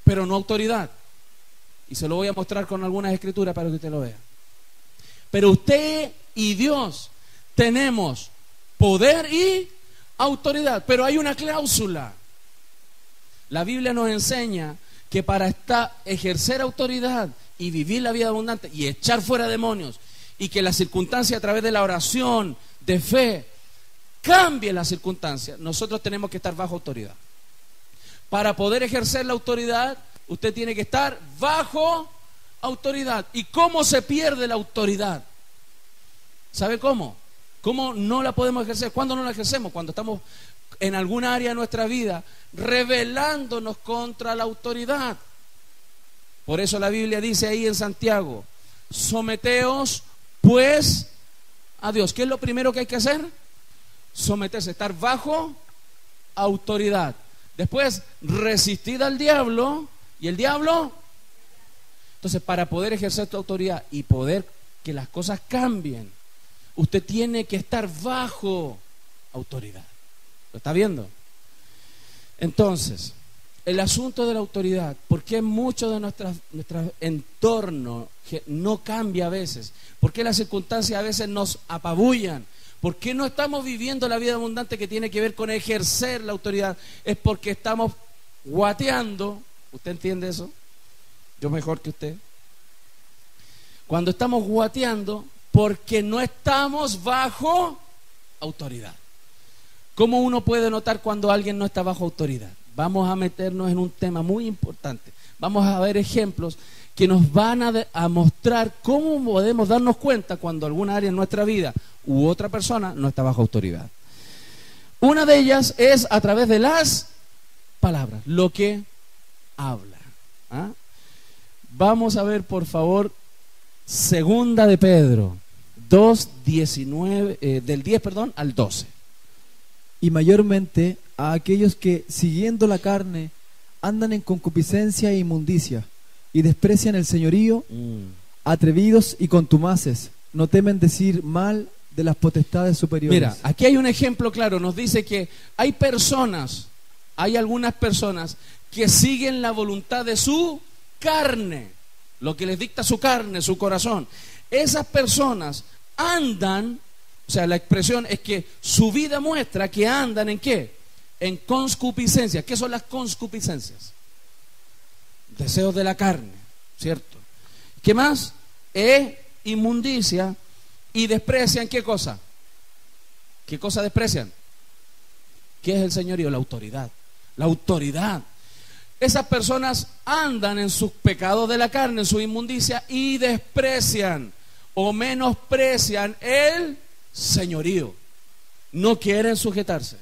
pero no autoridad. Y se lo voy a mostrar con algunas escrituras para que usted lo vea. Pero usted y Dios tenemos poder y autoridad, pero hay una cláusula. La Biblia nos enseña que para ejercer autoridad y vivir la vida abundante y echar fuera demonios, y que la circunstancia a través de la oración, de fe, cambie la circunstancia, nosotros tenemos que estar bajo autoridad. Para poder ejercer la autoridad, usted tiene que estar bajo autoridad. ¿Y cómo se pierde la autoridad? ¿Sabe cómo? ¿Cómo no la podemos ejercer? ¿Cuándo no la ejercemos? Cuando estamos en alguna área de nuestra vida rebelándonos contra la autoridad. Por eso la Biblia dice ahí en Santiago: someteos pues a Dios. ¿Qué es lo primero que hay que hacer? Someterse, estar bajo autoridad. Después, resistid al diablo. ¿Y el diablo? Entonces, para poder ejercer tu autoridad y poder que las cosas cambien, usted tiene que estar bajo autoridad. ¿Lo está viendo? Entonces, el asunto de la autoridad, ¿por qué mucho de nuestro entorno no cambia a veces? ¿Por qué las circunstancias a veces nos apabullan? ¿Por qué no estamos viviendo la vida abundante que tiene que ver con ejercer la autoridad? Es porque estamos guateando. ¿Usted entiende eso? Yo mejor que usted. Cuando estamos guateando, porque no estamos bajo autoridad. ¿Cómo uno puede notar cuando alguien no está bajo autoridad? Vamos a meternos en un tema muy importante. Vamos a ver ejemplos que nos van a mostrar cómo podemos darnos cuenta cuando alguna área en nuestra vida u otra persona no está bajo autoridad. Una de ellas es a través de las palabras, lo que habla. ¿Ah? Vamos a ver, por favor, Segunda de Pedro 2:19, del 10, al 12. Y mayormente a aquellos que, siguiendo la carne, andan en concupiscencia e inmundicia, y desprecian el señorío, atrevidos y contumaces, no temen decir mal de las potestades superiores. Mira, aquí hay un ejemplo claro, nos dice que hay algunas personas que siguen la voluntad de su carne, lo que les dicta su carne, su corazón. Esas personas andan, o sea, la expresión es que su vida muestra que andan ¿en qué? En concupiscencia. ¿Qué son las concupiscencias? Deseos de la carne, ¿cierto? ¿Qué más? Inmundicia. Y desprecian ¿qué cosa? ¿Qué cosa desprecian? ¿Qué es el señorío? La autoridad. La autoridad. Esas personas andan en sus pecados de la carne, en su inmundicia, y desprecian o menosprecian el señorío. No quieren sujetarse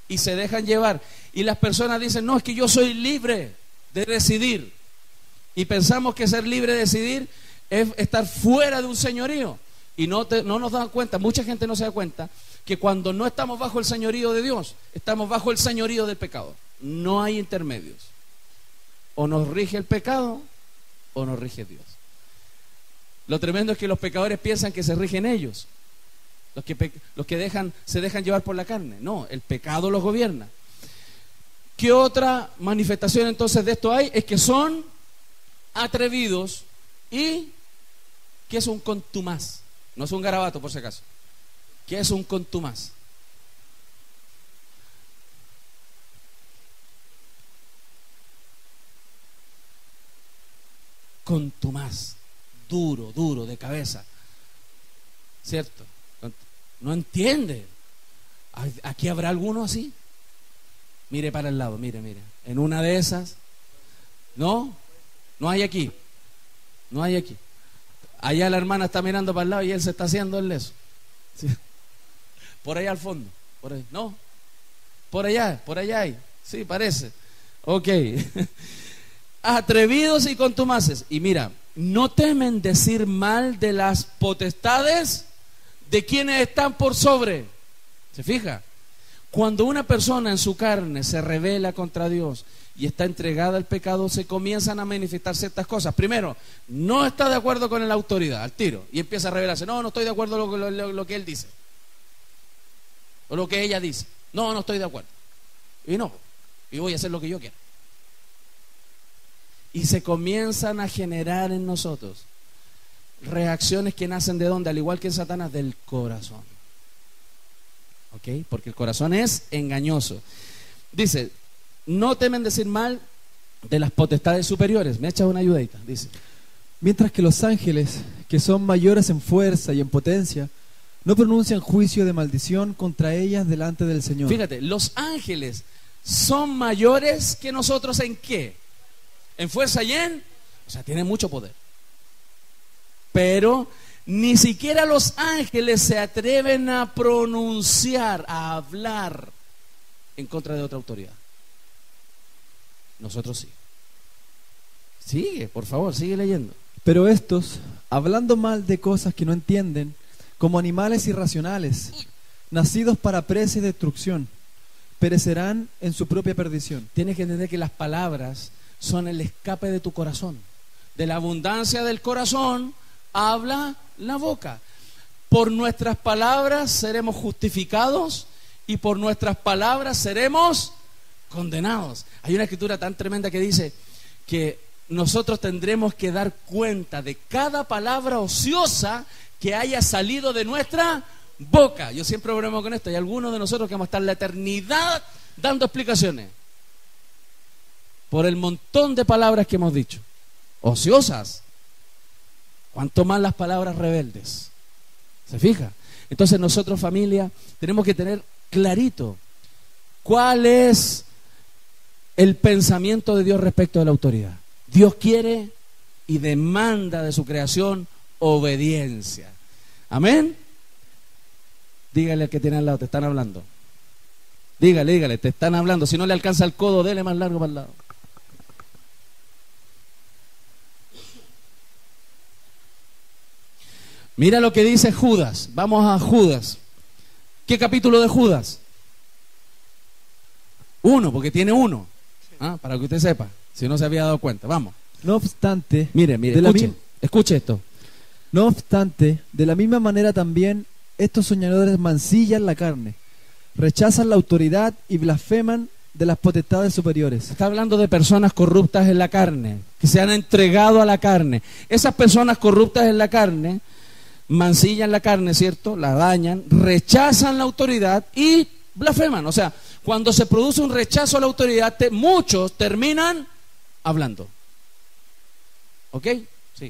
y se dejan llevar. Y las personas dicen: no, es que yo soy libre de decidir. Y pensamos que ser libre de decidir es estar fuera de un señorío. Y no nos dan cuenta, mucha gente no se da cuenta, que cuando no estamos bajo el señorío de Dios, estamos bajo el señorío del pecado. No hay intermedios. O nos rige el pecado o nos rige Dios. Lo tremendo es que los pecadores piensan que se rigen ellos, los que se dejan llevar por la carne. No, el pecado los gobierna. ¿Qué otra manifestación entonces de esto hay? Es que son atrevidos y ¿qué es un contumaz? No es un garabato, por si acaso. ¿Qué es un contumaz? Contumaz, duro de cabeza, ¿cierto? No entiende. ¿Aquí habrá alguno así? Mire para el lado, mire. En una de esas, no hay aquí. No hay aquí. Allá la hermana está mirando para el lado y él se está haciendo el leso. Sí. Por allá al fondo. Por ahí. No. Por allá hay. Sí, parece. Ok. Atrevidos y contumaces. Y mira, no temen decir mal de las potestades de quienes están por sobre. ¿Se fija? Cuando una persona en su carne se rebela contra Dios y está entregada al pecado, se comienzan a manifestar ciertas cosas. Primero, no está de acuerdo con la autoridad, al tiro, y empieza a rebelarse. No estoy de acuerdo con lo que él dice, o lo que ella dice. No estoy de acuerdo. Y voy a hacer lo que yo quiera. Y se comienzan a generar en nosotros reacciones que nacen ¿de dónde? Al igual que en Satanás, del corazón. ¿Ok? Porque el corazón es engañoso. Dice, no temen decir mal de las potestades superiores. Me echa una ayudadita, dice. Mientras que los ángeles, que son mayores en fuerza y en potencia, no pronuncian juicio de maldición contra ellas delante del Señor. Fíjate, los ángeles son mayores que nosotros ¿en qué? En fuerza y o sea, tienen mucho poder. Pero ni siquiera los ángeles se atreven a pronunciar, a hablar en contra de otra autoridad. Nosotros sí. Sigue, por favor, sigue leyendo. Pero estos, hablando mal de cosas que no entienden, como animales irracionales, nacidos para presa y destrucción, perecerán en su propia perdición. Tienes que entender que las palabras son el escape de tu corazón. De la abundancia del corazón habla la boca. Por nuestras palabras seremos justificados y por nuestras palabras seremos condenados. Hay una escritura tan tremenda que dice que nosotros tendremos que dar cuenta de cada palabra ociosa que haya salido de nuestra boca. Yo siempre bromeo con esto. Hay algunos de nosotros que vamos a estar la eternidad dando explicaciones por el montón de palabras que hemos dicho ociosas, cuanto más las palabras rebeldes. ¿Se fija? Entonces nosotros, familia, tenemos que tener clarito cuál es el pensamiento de Dios respecto de la autoridad. Dios quiere y demanda de su creación obediencia. Amén. Dígale al que tiene al lado, te están hablando. Dígale, te están hablando. Si no le alcanza el codo, dele más largo para el lado. Mira lo que dice Judas. Vamos a Judas. ¿Qué capítulo de Judas? 1, porque tiene 1. Para que usted sepa, si no se había dado cuenta. Vamos. No obstante, mire, escuche esto. No obstante, de la misma manera también estos soñadores mancillan la carne, rechazan la autoridad y blasfeman de las potestades superiores. Está hablando de personas corruptas en la carne, que se han entregado a la carne. Esas personas corruptas en la carne mancillan la carne, ¿cierto? La dañan, rechazan la autoridad y blasfeman. O sea, cuando se produce un rechazo a la autoridad, muchos terminan hablando. ¿Ok? Sí.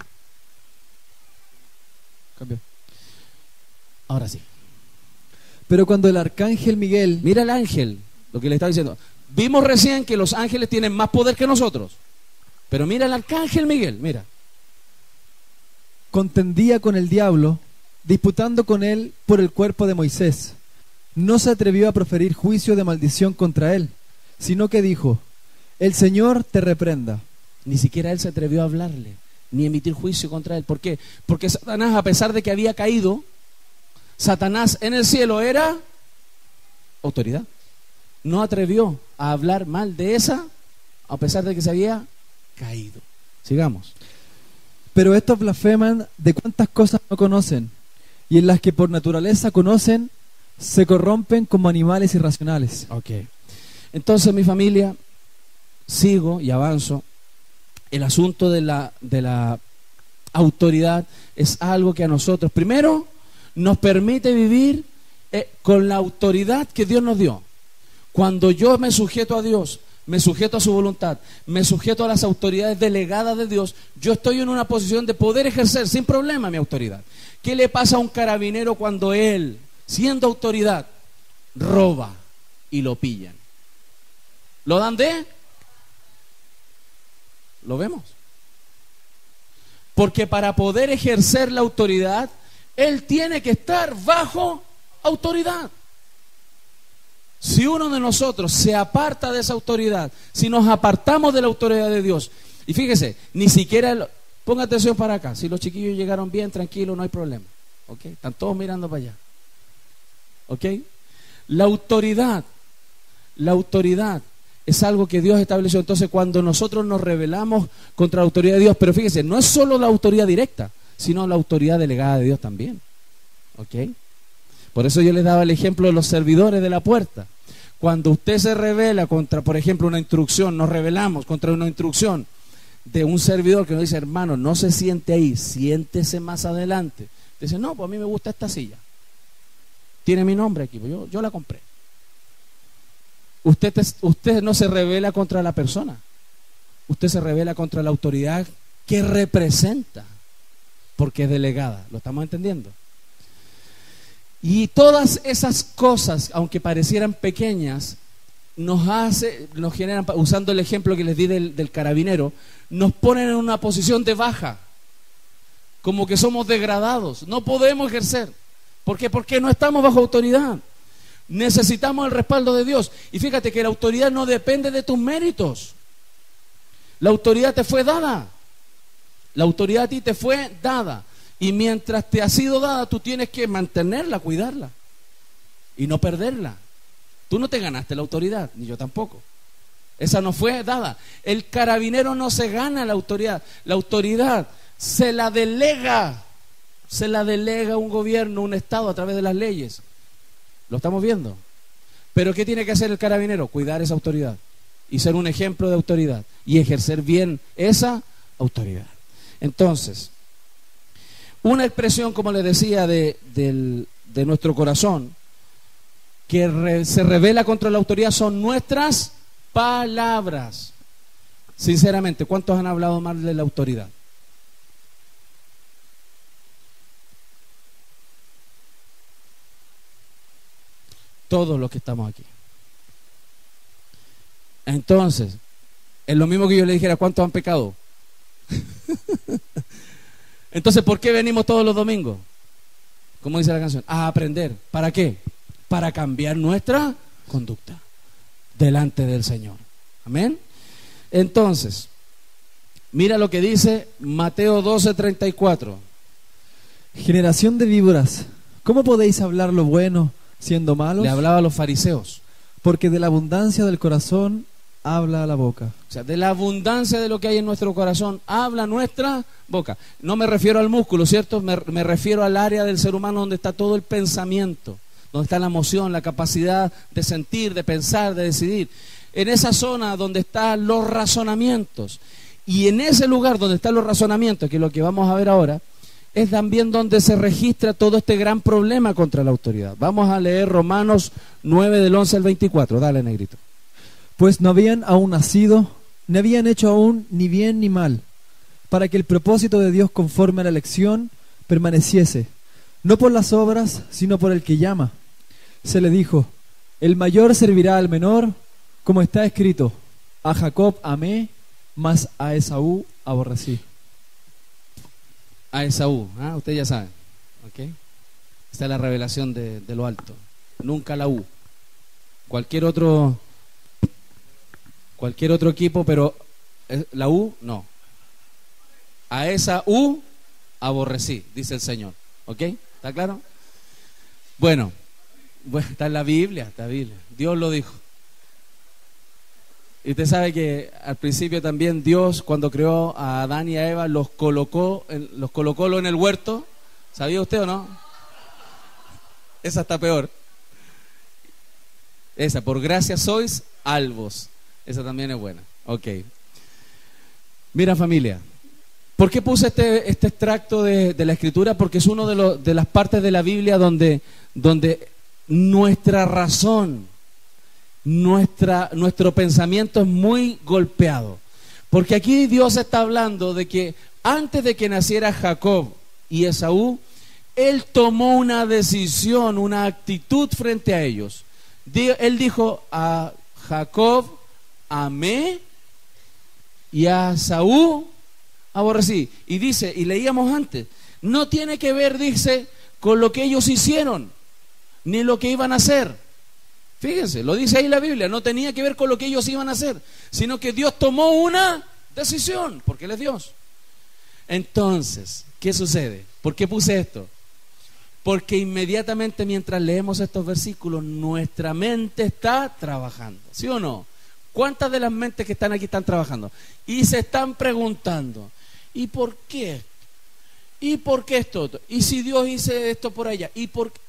Cambio. Ahora sí. Pero cuando el arcángel Miguel... Mira el ángel, lo que le estaba diciendo. Vimos recién que los ángeles tienen más poder que nosotros. Pero mira el arcángel Miguel, mira. Contendía con el diablo, disputando con él por el cuerpo de Moisés. No se atrevió a proferir juicio de maldición contra él, sino que dijo: el Señor te reprenda. Ni siquiera él se atrevió a hablarle, ni emitir juicio contra él. ¿Por qué? Porque Satanás, a pesar de que había caído, Satanás en el cielo era autoridad. No atrevió a hablar mal de esa, a pesar de que se había caído. Sigamos. Pero estos blasfeman de cuantas cosas no conocen, y en las que por naturaleza conocen, se corrompen como animales irracionales. Ok. Entonces, mi familia, sigo y avanzo. El asunto de la autoridad es algo que a nosotros, primero, nos permite vivir con la autoridad que Dios nos dio. Cuando yo me sujeto a Dios, me sujeto a su voluntad, me sujeto a las autoridades delegadas de Dios, yo estoy en una posición de poder ejercer sin problema mi autoridad. ¿Qué le pasa a un carabinero cuando él, siendo autoridad, roba y lo pillan? ¿Lo dan de? ¿Lo vemos? Porque para poder ejercer la autoridad, él tiene que estar bajo autoridad. Si uno de nosotros se aparta de esa autoridad, si nos apartamos de la autoridad de Dios, y fíjese, ni siquiera, ponga atención para acá, si los chiquillos llegaron bien, tranquilos, no hay problema, ¿ok? Están todos mirando para allá, ¿ok? La autoridad es algo que Dios estableció. Entonces, cuando nosotros nos rebelamos contra la autoridad de Dios, pero fíjese, no es solo la autoridad directa, sino la autoridad delegada de Dios también, ¿ok? Por eso yo les daba el ejemplo de los servidores de la puerta. Cuando usted se rebela contra, por ejemplo, una instrucción, nos rebelamos contra una instrucción de un servidor que nos dice, hermano, no se siente ahí, siéntese más adelante. Dice, no, pues a mí me gusta esta silla. Tiene mi nombre aquí, pues yo la compré. Usted no se rebela contra la persona. Usted se rebela contra la autoridad que representa, porque es delegada. ¿Lo estamos entendiendo? Y todas esas cosas, aunque parecieran pequeñas, nos generan, usando el ejemplo que les di del carabinero, nos ponen en una posición de baja, como que somos degradados, no podemos ejercer. ¿Por qué? Porque no estamos bajo autoridad. Necesitamos el respaldo de Dios. Y fíjate que la autoridad no depende de tus méritos. La autoridad te fue dada. La autoridad a ti te fue dada. Y mientras te ha sido dada, tú tienes que mantenerla, cuidarla y no perderla. Tú no te ganaste la autoridad, ni yo tampoco. Esa no fue dada. El carabinero no se gana la autoridad. La autoridad se la delega un gobierno, un estado a través de las leyes. Lo estamos viendo. Pero ¿qué tiene que hacer el carabinero? Cuidar esa autoridad y ser un ejemplo de autoridad y ejercer bien esa autoridad. Entonces, una expresión, como les decía, de nuestro corazón que se revela contra la autoridad son nuestras palabras. Sinceramente, ¿cuántos han hablado mal de la autoridad? Todos los que estamos aquí. Entonces, es lo mismo que yo le dijera, ¿cuántos han pecado? Entonces, ¿por qué venimos todos los domingos? Como dice la canción, a aprender. ¿Para qué? Para cambiar nuestra conducta delante del Señor. Amén. Entonces, mira lo que dice Mateo 12:34. Generación de víboras, ¿cómo podéis hablar lo bueno siendo malos? Le hablaba a los fariseos. Porque de la abundancia del corazón habla la boca. O sea, de la abundancia de lo que hay en nuestro corazón habla nuestra boca. No me refiero al músculo, ¿cierto? Me refiero al área del ser humano donde está todo el pensamiento, donde está la emoción, la capacidad de sentir, de pensar, de decidir. En esa zona donde están los razonamientos. Y en ese lugar donde están los razonamientos, que es lo que vamos a ver ahora, es también donde se registra todo este gran problema contra la autoridad. Vamos a leer Romanos 9 del 11 al 24. Dale, negrito. Pues no habían aún nacido, ni habían hecho aún ni bien ni mal, para que el propósito de Dios conforme a la elección permaneciese, no por las obras, sino por el que llama. Se le dijo, el mayor servirá al menor, como está escrito, a Jacob amé, mas a Esaú aborrecí. A Esaú, usted ya sabe, ¿ok? Esta es la revelación de lo alto. Nunca la U. Cualquier otro equipo, pero la U, no. A esa U aborrecí, dice el Señor. ¿Ok? ¿Está claro? Bueno, está en la Biblia, Dios lo dijo. Y usted sabe que al principio también Dios, cuando creó a Adán y a Eva, los colocó en el huerto. ¿Sabía usted o no? Esa está peor. Esa, por gracia sois salvos. Esa también es buena. Ok. Mira, familia, ¿por qué puse este extracto de la Escritura? Porque es una de las partes de la Biblia donde nuestra razón, nuestro pensamiento es muy golpeado. Porque aquí Dios está hablando de que antes de que naciera Jacob y Esaú, Él tomó una decisión, una actitud frente a ellos. Él dijo, a Jacob amé y a Esaú aborrecí. Y dice, y leíamos antes, no tiene que ver, dice, con lo que ellos hicieron, ni lo que iban a hacer. Fíjense, lo dice ahí la Biblia, no tenía que ver con lo que ellos iban a hacer, sino que Dios tomó una decisión, porque Él es Dios. Entonces, ¿qué sucede? ¿Por qué puse esto? Porque inmediatamente mientras leemos estos versículos, nuestra mente está trabajando, ¿sí o no? ¿Cuántas de las mentes que están aquí están trabajando? Y se están preguntando, ¿y por qué? ¿Y por qué esto? ¿Y si Dios hizo esto por allá? ¿Y por qué?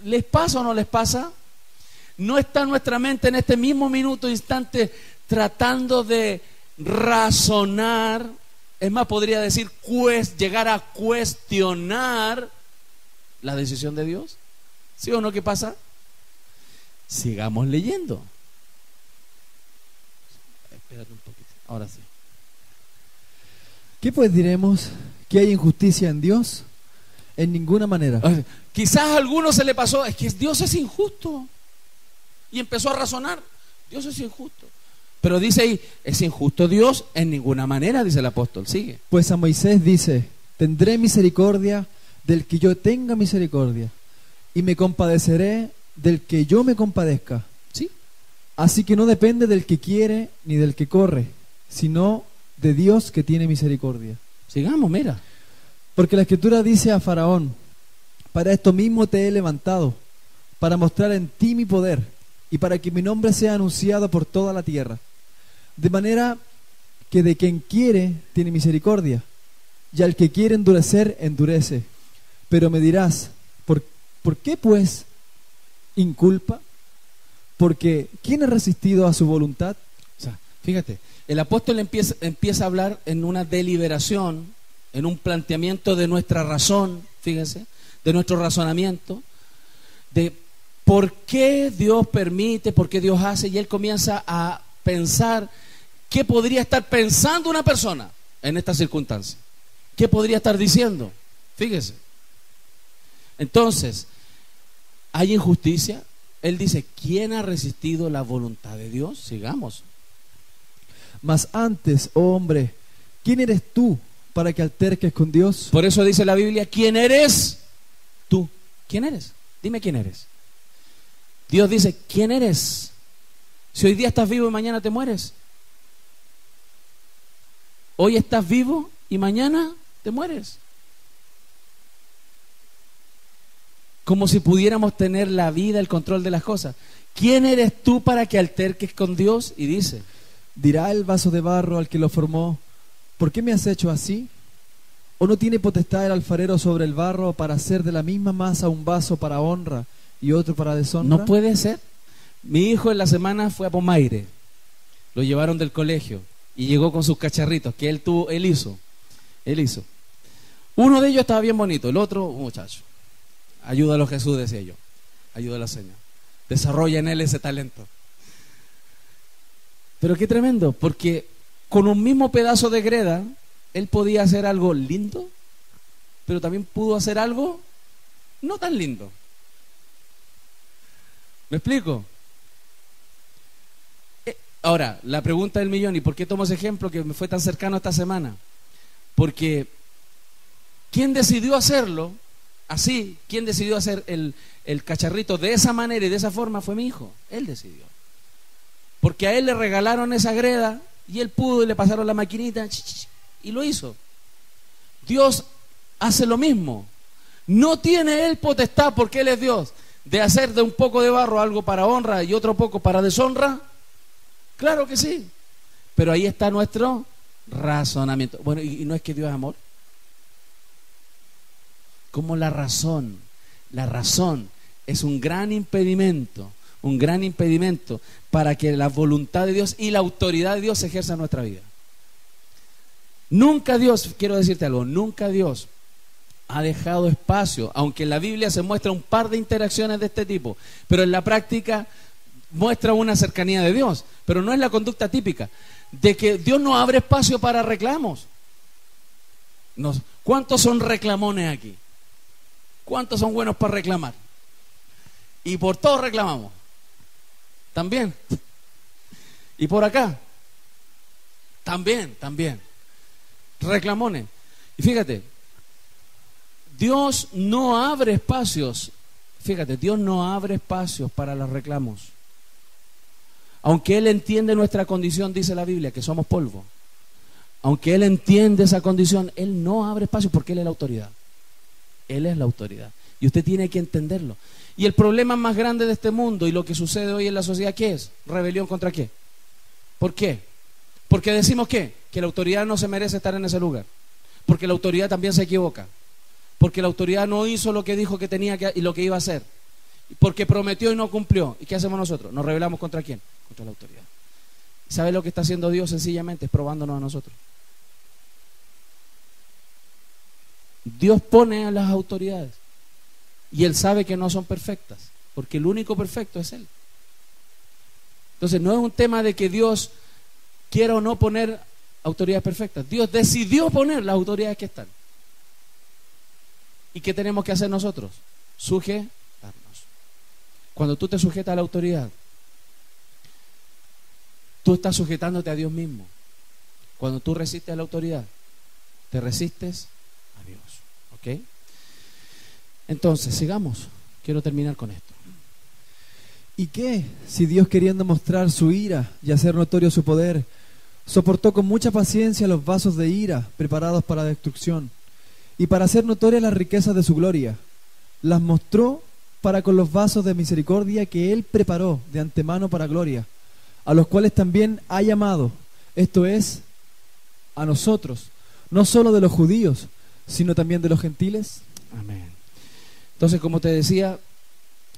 ¿Les pasa o no les pasa? ¿No está nuestra mente en este mismo minuto, instante, tratando de razonar? Es más, podría decir, llegar a cuestionar la decisión de Dios. ¿Sí o no? ¿Qué pasa? Sigamos leyendo. Espérate un poquito. Ahora sí. ¿Qué pues diremos? ¿Que hay injusticia en Dios? En ninguna manera. Quizás a alguno se le pasó, es que Dios es injusto. Y empezó a razonar, Dios es injusto. Pero dice ahí, ¿es injusto Dios? En ninguna manera, dice el apóstol. Sigue. Pues a Moisés dice, tendré misericordia del que yo tenga misericordia, y me compadeceré del que yo me compadezca. ¿Sí? Así que no depende del que quiere ni del que corre, sino de Dios que tiene misericordia. Sigamos, mira. Porque la Escritura dice a Faraón, para esto mismo te he levantado, para mostrar en ti mi poder, y para que mi nombre sea anunciado por toda la tierra. De manera que de quien quiere tiene misericordia, y al que quiere endurecer, endurece. Pero me dirás, ¿por qué pues inculpa? Porque ¿quién ha resistido a su voluntad? O sea, fíjate, el apóstol empieza a hablar en una deliberación, en un planteamiento de nuestra razón, fíjense, de nuestro razonamiento, de por qué Dios permite, por qué Dios hace, y él comienza a pensar qué podría estar pensando una persona en esta circunstancia, qué podría estar diciendo, fíjese. Entonces, ¿hay injusticia? Él dice, ¿quién ha resistido la voluntad de Dios? Sigamos. Mas antes, oh hombre, ¿quién eres tú para que alterques con Dios? Por eso dice la Biblia, ¿quién eres tú? ¿Quién eres? Dime quién eres. Dios dice, ¿quién eres? Si hoy día estás vivo y mañana te mueres. Hoy estás vivo y mañana te mueres. Como si pudiéramos tener la vida, el control de las cosas. ¿Quién eres tú para que alterques con Dios? Y dice, dirá el vaso de barro al que lo formó, ¿por qué me has hecho así? ¿O no tiene potestad el alfarero sobre el barro para hacer de la misma masa un vaso para honra y otro para deshonra? No puede ser. Mi hijo en la semana fue a Pomaire, lo llevaron del colegio y llegó con sus cacharritos que él hizo. Uno de ellos estaba bien bonito, el otro, un muchacho. Ayúdalo, Jesús, decía yo. Ayúdalo, Señor. Desarrolla en él ese talento. Pero qué tremendo, porque con un mismo pedazo de greda él podía hacer algo lindo, pero también pudo hacer algo no tan lindo. ¿Me explico? Ahora, la pregunta del millón, ¿y por qué tomo ese ejemplo que me fue tan cercano esta semana? Porque ¿quién decidió hacerlo así? ¿Quién decidió hacer el cacharrito de esa manera y de esa forma? Fue mi hijo. Él decidió. Porque a él le regalaron esa greda y él pudo y le pasaron la maquinita y lo hizo. Dios hace lo mismo. No tiene él potestad, porque él es Dios, de hacer de un poco de barro algo para honra y otro poco para deshonra. Claro que sí. Pero ahí está nuestro razonamiento. Bueno, ¿y no es que Dios es amor? Como la razón es un gran impedimento para que la voluntad de Dios y la autoridad de Dios se ejerza en nuestra vida. Nunca Dios, quiero decirte algo, nunca Dios ha dejado espacio, aunque en la Biblia se muestra un par de interacciones de este tipo, pero en la práctica muestra una cercanía de Dios, pero no es la conducta típica, de que Dios no abre espacio para reclamos. ¿Cuántos son reclamones aquí? ¿Cuántos son buenos para reclamar? Y por todo reclamamos. También. Y por acá. También. Reclamones. Y fíjate, Dios no abre espacios. Fíjate, Dios no abre espacios para los reclamos. Aunque Él entiende nuestra condición, dice la Biblia, que somos polvo. Aunque Él entiende esa condición, Él no abre espacios porque Él es la autoridad. Él es la autoridad. Y usted tiene que entenderlo. Y el problema más grande de este mundo y lo que sucede hoy en la sociedad, ¿qué es? ¿Rebelión contra qué? ¿Por qué? Porque decimos ¿qué? Que la autoridad no se merece estar en ese lugar. Porque la autoridad también se equivoca. Porque la autoridad no hizo lo que dijo que tenía que y lo que iba a hacer. Porque prometió y no cumplió. ¿Y qué hacemos nosotros? ¿Nos rebelamos contra quién? Contra la autoridad. ¿Sabe lo que está haciendo Dios? Sencillamente es probándonos a nosotros. Dios pone a las autoridades y Él sabe que no son perfectas, porque el único perfecto es Él. Entonces no es un tema de que Dios quiera o no poner autoridades perfectas. Dios decidió poner las autoridades que están. ¿Y qué tenemos que hacer nosotros? Sujetarnos. Cuando tú te sujetas a la autoridad, tú estás sujetándote a Dios mismo. Cuando tú resistes a la autoridad, te resistes a Dios. ¿Ok? Entonces, sigamos. Quiero terminar con esto. ¿Y qué si Dios, queriendo mostrar su ira y hacer notorio su poder, soportó con mucha paciencia los vasos de ira preparados para la destrucción, y para hacer notorias las riquezas de su gloria, las mostró para con los vasos de misericordia que Él preparó de antemano para gloria, a los cuales también ha llamado, esto es, a nosotros, no solo de los judíos, sino también de los gentiles? Amén. Entonces, como te decía,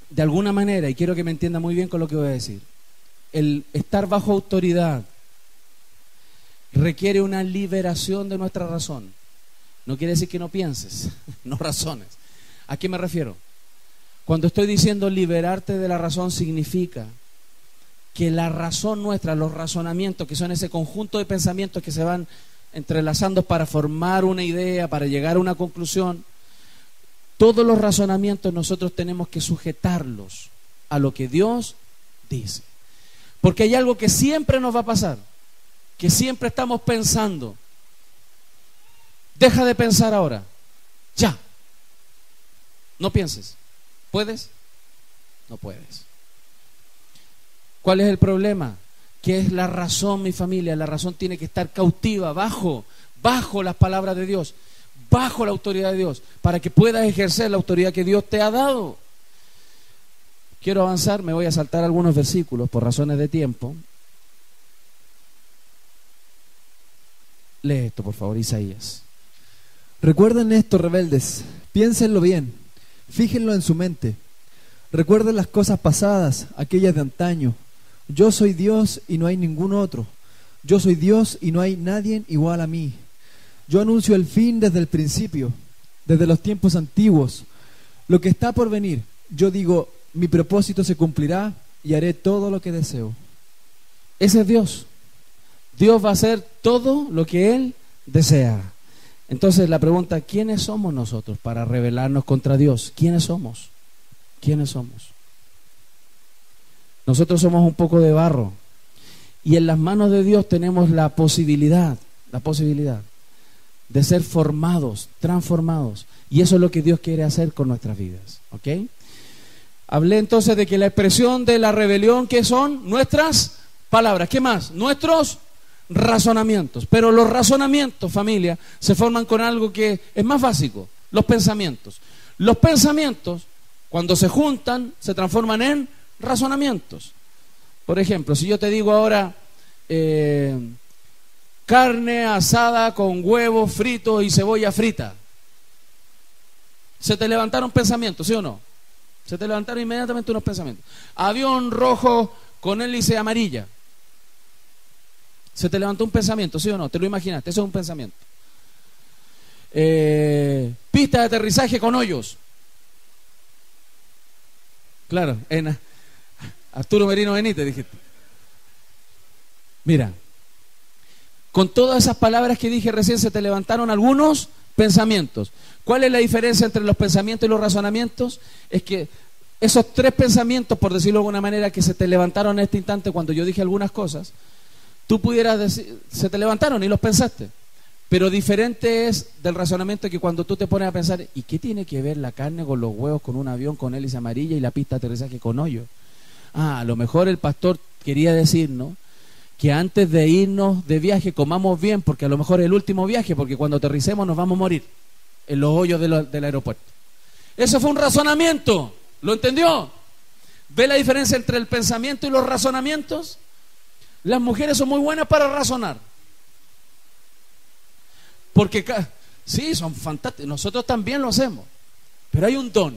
de alguna manera, y quiero que me entienda muy bien con lo que voy a decir, el estar bajo autoridad requiere una liberación de nuestra razón. No quiere decir que no pienses, no razones. ¿A qué me refiero? Cuando estoy diciendo liberarte de la razón, significa que la razón nuestra, los razonamientos, que son ese conjunto de pensamientos que se van entrelazando para formar una idea, para llegar a una conclusión, todos los razonamientos nosotros tenemos que sujetarlos a lo que Dios dice. Porque hay algo que siempre nos va a pasar, que siempre estamos pensando. Deja de pensar ahora, ya. No pienses. ¿Puedes? No puedes. ¿Cuál es el problema? Que es la razón, mi familia. La razón tiene que estar cautiva, bajo las palabras de Dios, bajo la autoridad de Dios, para que puedas ejercer la autoridad que Dios te ha dado. Quiero avanzar, me voy a saltar algunos versículos por razones de tiempo. Lee esto, por favor, Isaías. Recuerden esto, rebeldes, piénsenlo bien, fíjenlo en su mente. Recuerden las cosas pasadas, aquellas de antaño. Yo soy Dios y no hay ningún otro. Yo soy Dios y no hay nadie igual a mí. Yo anuncio el fin desde el principio, desde los tiempos antiguos. Lo que está por venir, yo digo, mi propósito se cumplirá y haré todo lo que deseo. Ese es Dios. Dios va a hacer todo lo que Él desea. Entonces la pregunta, ¿quiénes somos nosotros para rebelarnos contra Dios? ¿Quiénes somos? ¿Quiénes somos? Nosotros somos un poco de barro y en las manos de Dios tenemos la posibilidad de ser formados, transformados, y eso es lo que Dios quiere hacer con nuestras vidas. ¿Ok? Hablé entonces de que la expresión de la rebelión, ¿qué son? Nuestras palabras. ¿Qué más? Nuestros razonamientos. Pero los razonamientos, familia, se forman con algo que es más básico, los pensamientos. Los pensamientos, cuando se juntan, se transforman en razonamientos. Por ejemplo, si yo te digo ahora carne asada con huevos fritos y cebolla frita, se te levantaron pensamientos, ¿sí o no? Se te levantaron inmediatamente unos pensamientos. Avión rojo con hélice amarilla. Se te levantó un pensamiento, ¿sí o no? Te lo imaginaste, eso es un pensamiento. Pista de aterrizaje con hoyos. Claro, en Arturo Merino Benítez, dijiste. Mira, con todas esas palabras que dije recién se te levantaron algunos pensamientos. ¿Cuál es la diferencia entre los pensamientos y los razonamientos? Es que esos tres pensamientos, por decirlo de alguna manera, que se te levantaron en este instante cuando yo dije algunas cosas, tú pudieras decir, se te levantaron y los pensaste. Pero diferente es del razonamiento que cuando tú te pones a pensar, ¿y qué tiene que ver la carne con los huevos, con un avión, con hélice amarilla y la pista de aterrizaje con hoyo? A lo mejor el pastor quería decirnos que antes de irnos de viaje comamos bien, porque a lo mejor es el último viaje, porque cuando aterricemos nos vamos a morir en los hoyos del aeropuerto. Eso fue un razonamiento, ¿lo entendió? ¿Ve la diferencia entre el pensamiento y los razonamientos? Las mujeres son muy buenas para razonar. Porque sí, son fantásticos, nosotros también lo hacemos, pero hay un don,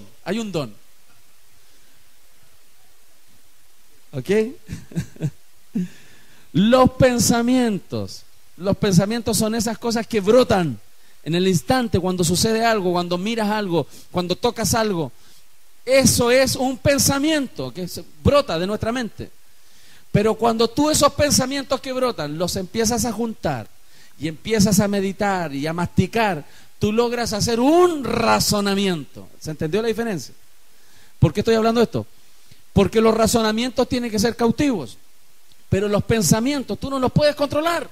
¿ok? Los pensamientos son esas cosas que brotan en el instante, cuando sucede algo, cuando miras algo, cuando tocas algo. Eso es un pensamiento que brota de nuestra mente. Pero cuando tú esos pensamientos que brotan los empiezas a juntar y empiezas a meditar y a masticar, tú logras hacer un razonamiento. ¿Se entendió la diferencia? ¿Por qué estoy hablando de esto? Porque los razonamientos tienen que ser cautivos, pero los pensamientos tú no los puedes controlar.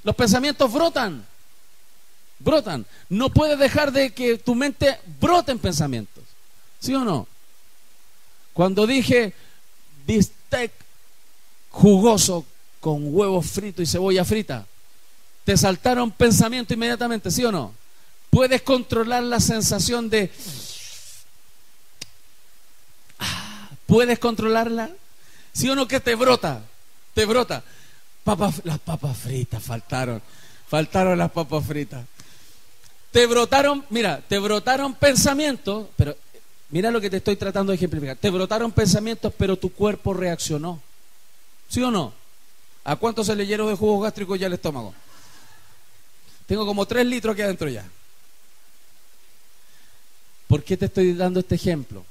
Los pensamientos brotan. No puedes dejar de que tu mente brote en pensamientos. ¿Sí o no? Cuando dije bistec jugoso con huevos fritos y cebolla frita, te saltaron pensamientos inmediatamente, ¿sí o no? Puedes controlar la sensación de... ¿Puedes controlarla? ¿Sí o no que te brota? Las papas fritas faltaron las papas fritas. Te brotaron pensamientos, pero mira lo que te estoy tratando de ejemplificar. Te brotaron pensamientos, pero tu cuerpo reaccionó. ¿Sí o no? ¿A cuántos se le llenó de jugo gástrico ya el estómago? Tengo como 3 litros aquí adentro ya. ¿Por qué te estoy dando este ejemplo?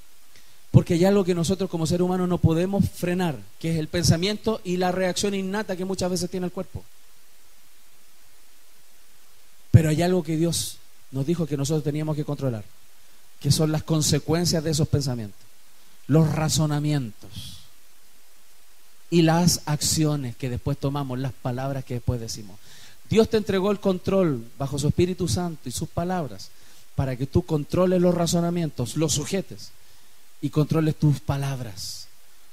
Porque hay algo que nosotros como seres humanos no podemos frenar, que es el pensamiento y la reacción innata que muchas veces tiene el cuerpo. Pero hay algo que Dios nos dijo que nosotros teníamos que controlar, que son las consecuencias de esos pensamientos, los razonamientos y las acciones que después tomamos, las palabras que después decimos. Dios te entregó el control bajo su Espíritu Santo y sus palabras para que tú controles los razonamientos, los sujetes y controles tus palabras.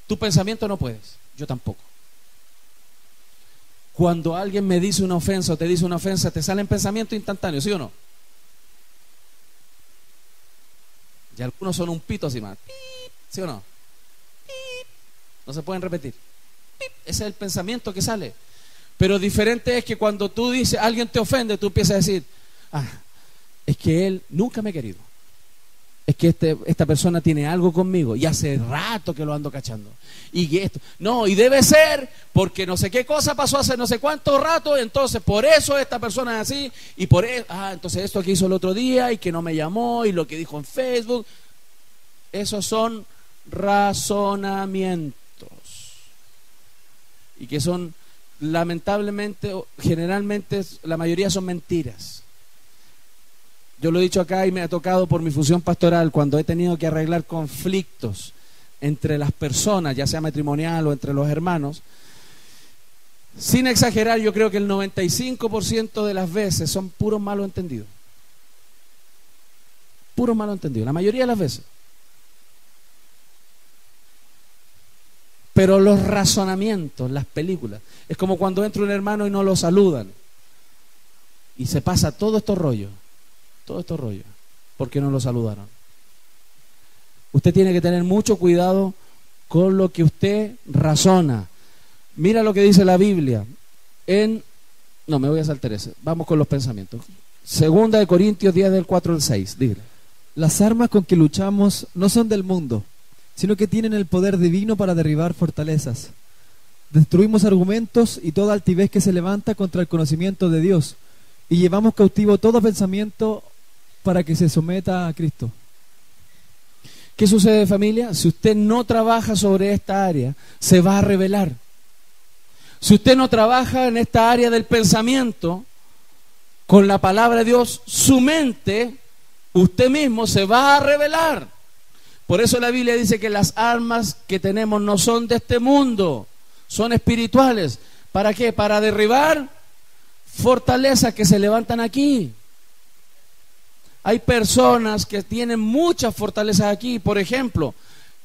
Tu pensamiento no puedes, yo tampoco. Cuando alguien me dice una ofensa o te dice una ofensa, te salen pensamientos instantáneos, ¿sí o no? Y algunos son un pito así más, ¿sí o no? No se pueden repetir. Ese es el pensamiento que sale. Pero diferente es que cuando tú dices, alguien te ofende, tú empiezas a decir, es que él nunca me ha querido. Es que esta persona tiene algo conmigo y hace rato que lo ando cachando. Y esto, no, y debe ser porque no sé qué cosa pasó hace no sé cuánto rato, entonces por eso esta persona es así, y por eso, entonces esto que hizo el otro día y que no me llamó y lo que dijo en Facebook. Esos son razonamientos. Y que son, lamentablemente, generalmente, la mayoría son mentiras. Yo lo he dicho acá y me ha tocado por mi función pastoral, cuando he tenido que arreglar conflictos entre las personas, ya sea matrimonial o entre los hermanos, sin exagerar, yo creo que el 95% de las veces son puros malos entendidos. Puros malos entendidos, la mayoría de las veces. Pero los razonamientos, las películas, es como cuando entra un hermano y no lo saludan y se pasa todo estos rollos, porque no lo saludaron. Usted tiene que tener mucho cuidado con lo que usted razona. Mira lo que dice la Biblia no, me voy a saltar ese, vamos con los pensamientos. Segunda de Corintios 10 del 4 al 6, dígale. Las armas con que luchamos no son del mundo, sino que tienen el poder divino para derribar fortalezas. Destruimos argumentos y toda altivez que se levanta contra el conocimiento de Dios, y llevamos cautivo todo pensamiento para que se someta a Cristo. ¿Qué sucede, familia? Si usted no trabaja sobre esta área, se va a rebelar. Si usted no trabaja en esta área del pensamiento con la palabra de Dios, su mente, usted mismo se va a rebelar. Por eso la Biblia dice que las armas que tenemos no son de este mundo, son espirituales. ¿Para qué? Para derribar fortalezas que se levantan aquí. Hay personas que tienen muchas fortalezas aquí. Por ejemplo,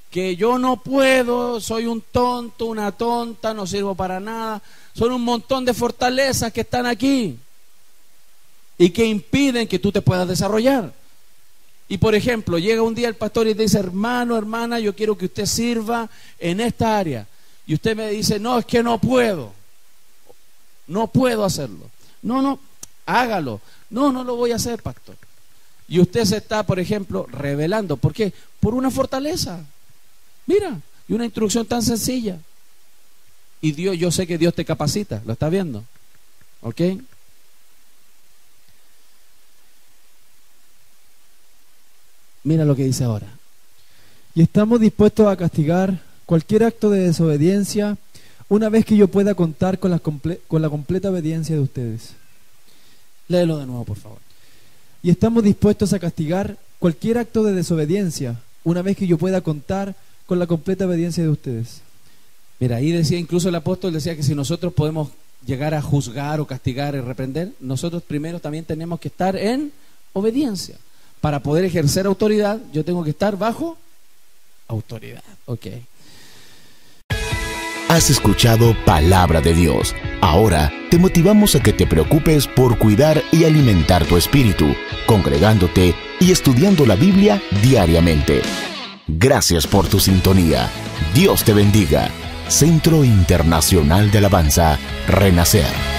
que yo no puedo, soy un tonto, una tonta, no sirvo para nada. Son un montón de fortalezas que están aquí y que impiden que tú te puedas desarrollar. Y por ejemplo, llega un día el pastor y te dice: hermano, hermana, yo quiero que usted sirva en esta área. Y usted me dice: no, es que no puedo hacerlo. No, hágalo. No lo voy a hacer, pastor. Y usted se está, por ejemplo, rebelando. ¿Por qué? Por una fortaleza. Mira, y una instrucción tan sencilla. Y Dios, yo sé que Dios te capacita, ¿lo está viendo? ¿Ok? Mira lo que dice ahora. Y estamos dispuestos a castigar cualquier acto de desobediencia una vez que yo pueda contar con la completa obediencia de ustedes. Léelo de nuevo, por favor. Y estamos dispuestos a castigar cualquier acto de desobediencia una vez que yo pueda contar con la completa obediencia de ustedes. Mira, ahí decía, incluso el apóstol decía que si nosotros podemos llegar a juzgar o castigar y reprender, nosotros primero también tenemos que estar en obediencia. Para poder ejercer autoridad, yo tengo que estar bajo autoridad. Ok. Has escuchado Palabra de Dios. Ahora te motivamos a que te preocupes por cuidar y alimentar tu espíritu, congregándote y estudiando la Biblia diariamente. Gracias por tu sintonía. Dios te bendiga. Centro Internacional de Alabanza, Renacer.